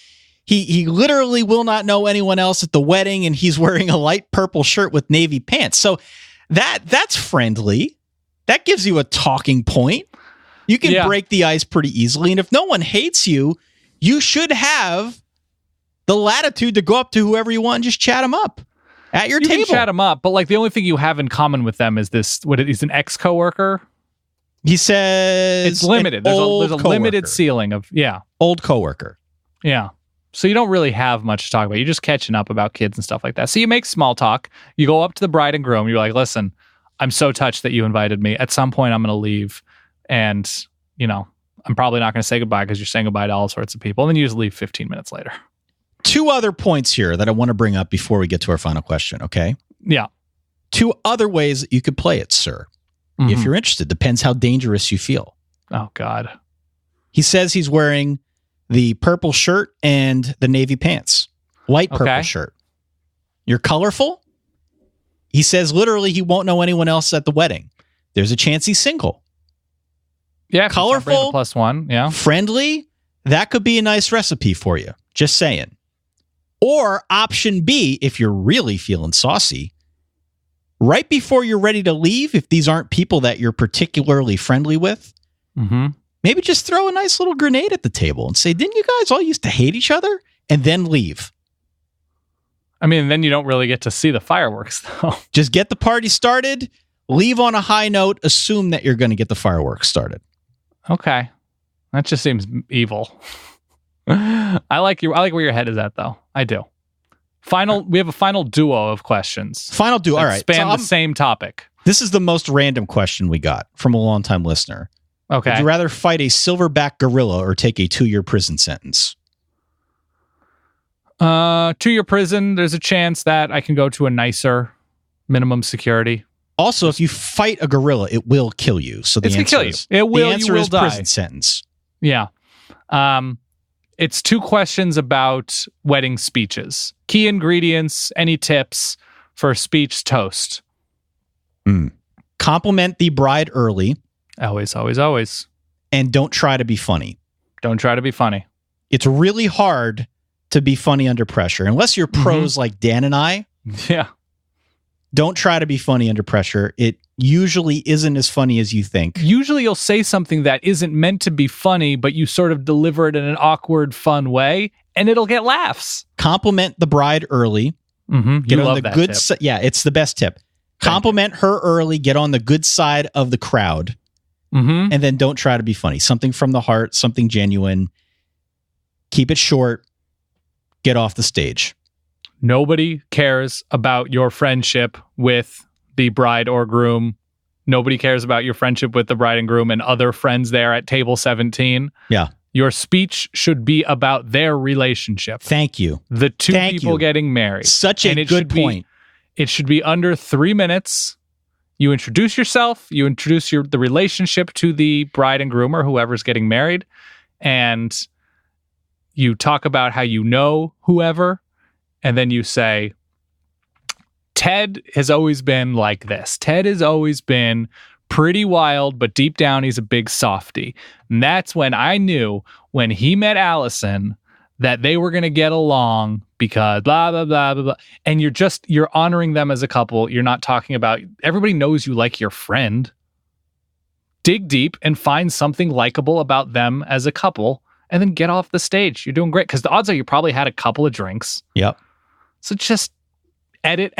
E: He literally will not know anyone else at the wedding, and he's wearing a light purple shirt with navy pants. So that's friendly. That gives you a talking point. You can break the ice pretty easily. And if no one hates you, you should have the latitude to go up to whoever you want and just chat them up at your table.
F: You can chat them up, but like the only thing you have in common with them is this, he's an ex-coworker?
E: He says
F: it's limited. There's a limited ceiling of,
E: old coworker.
F: Yeah. So you don't really have much to talk about. You're just catching up about kids and stuff like that. So you make small talk. You go up to the bride and groom. You're like, listen, I'm so touched that you invited me. At some point, I'm going to leave. And, I'm probably not going to say goodbye because you're saying goodbye to all sorts of people. And then you just leave 15 minutes later.
E: 2 other points here that I want to bring up before we get to our final question, okay?
F: Yeah.
E: 2 other ways that you could play it, sir. If you're interested. Depends how dangerous you feel.
F: Oh, God.
E: He says he's wearing the purple shirt and the navy pants. Light purple shirt. You're colorful? He says literally he won't know anyone else at the wedding. There's a chance he's single.
F: Yeah.
E: Colorful.
F: +1. Yeah.
E: Friendly. That could be a nice recipe for you. Just saying. Or option B, if you're really feeling saucy, right before you're ready to leave, if these aren't people that you're particularly friendly with, maybe just throw a nice little grenade at the table and say, didn't you guys all used to hate each other? And then leave.
F: I mean, then you don't really get to see the fireworks, though.
E: Just get the party started, leave on a high note, assume that you're going to get the fireworks started.
F: Okay. That just seems evil. I like where your head is at, though. I do. We have a final duo of questions.
E: Final duo. All right.
F: Span the same topic.
E: This is the most random question we got from a longtime listener.
F: Okay.
E: Would you rather fight a silverback gorilla or take a 2-year prison sentence?
F: 2-year prison. There's a chance that I can go to a nicer minimum security.
E: Also, if you fight a gorilla, it will kill you. So
F: it's going to kill you. It will.
E: The answer
F: you will
E: is
F: die.
E: Prison sentence.
F: Yeah. It's 2 questions about wedding speeches. Key ingredients, any tips for speech toast?
E: Compliment the bride early.
F: Always, always, always.
E: And don't try to be funny.
F: Don't try to be funny.
E: It's really hard to be funny under pressure. Unless you're pros like Dan and I.
F: Yeah.
E: Don't try to be funny under pressure. It usually isn't as funny as you think.
F: Usually you'll say something that isn't meant to be funny, but you sort of deliver it in an awkward, fun way, and it'll get laughs.
E: Compliment the bride early.
F: Get on the good
E: side. Yeah, it's the best tip. Compliment her early. Get on the good side of the crowd. And then don't try to be funny. Something from the heart, something genuine. Keep it short. Get off the stage.
F: Nobody cares about your friendship with the bride or groom. Nobody cares about your friendship with the bride and groom and other friends there at table 17.
E: Yeah.
F: Your speech should be about their relationship.
E: Thank you.
F: The 2 people getting married.
E: Such a good point.
F: It should be under 3 minutes. You introduce yourself. You introduce the relationship to the bride and groom or whoever's getting married. And you talk about how you know whoever. And then you say, Ted has always been like this. Ted has always been pretty wild, but deep down, he's a big softy. And that's when I knew when he met Allison that they were going to get along because blah, blah, blah, blah, blah. And you're honoring them as a couple. You're not talking about, everybody knows you like your friend. Dig deep and find something likable about them as a couple and then get off the stage. You're doing great because the odds are you probably had a couple of drinks.
E: Yep.
F: So just edit,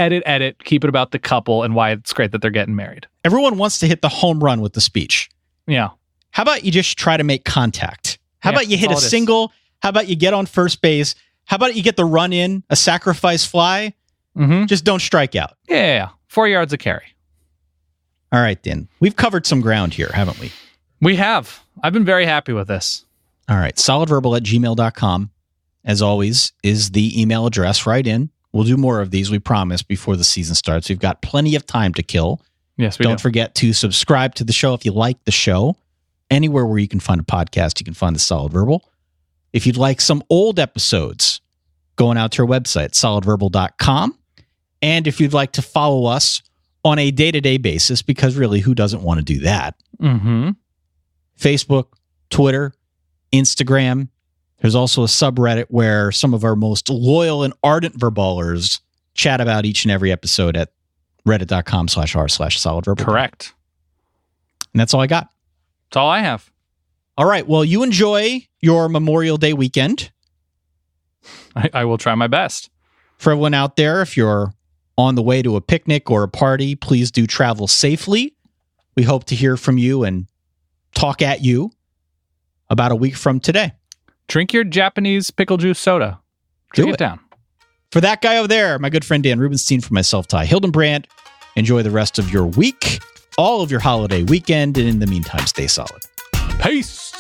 F: keep it about the couple and why it's great that they're getting married.
E: Everyone wants to hit the home run with the speech.
F: Yeah.
E: How about you just try to make contact? How about you hit a single? How about you get on first base? How about you get the run in, a sacrifice fly?
F: Mm-hmm.
E: Just don't strike out.
F: Yeah. 4 yards of carry.
E: All right, then. We've covered some ground here, haven't we?
F: We have. I've been very happy with this.
E: All right. solidverbal@gmail.com, as always, is the email address. Write in. We'll do more of these, we promise, before the season starts. We've got plenty of time to kill.
F: Yes, we
E: Don't
F: do.
E: forget to subscribe to the show if you like the show. Anywhere where you can find a podcast, you can find the Solid Verbal. If you'd like some old episodes, going out to our website, solidverbal.com. And if you'd like to follow us on a day-to-day basis, because really, who doesn't want to do that?
F: Mm-hmm.
E: Facebook, Twitter, Instagram. There's also a subreddit where some of our most loyal and ardent verballers chat about each and every episode at reddit.com/r/solidverbal.
F: Correct.
E: And that's all I got.
F: That's all I have.
E: All right. Well, you enjoy your Memorial Day weekend.
F: I will try my best.
E: For everyone out there, if you're on the way to a picnic or a party, please do travel safely. We hope to hear from you and talk at you about a week from today.
F: Drink your Japanese pickle juice soda. Drink it down.
E: For that guy over there, my good friend Dan Rubenstein, for myself, Ty Hildenbrandt, enjoy the rest of your week, all of your holiday weekend, and in the meantime, stay solid.
F: Peace.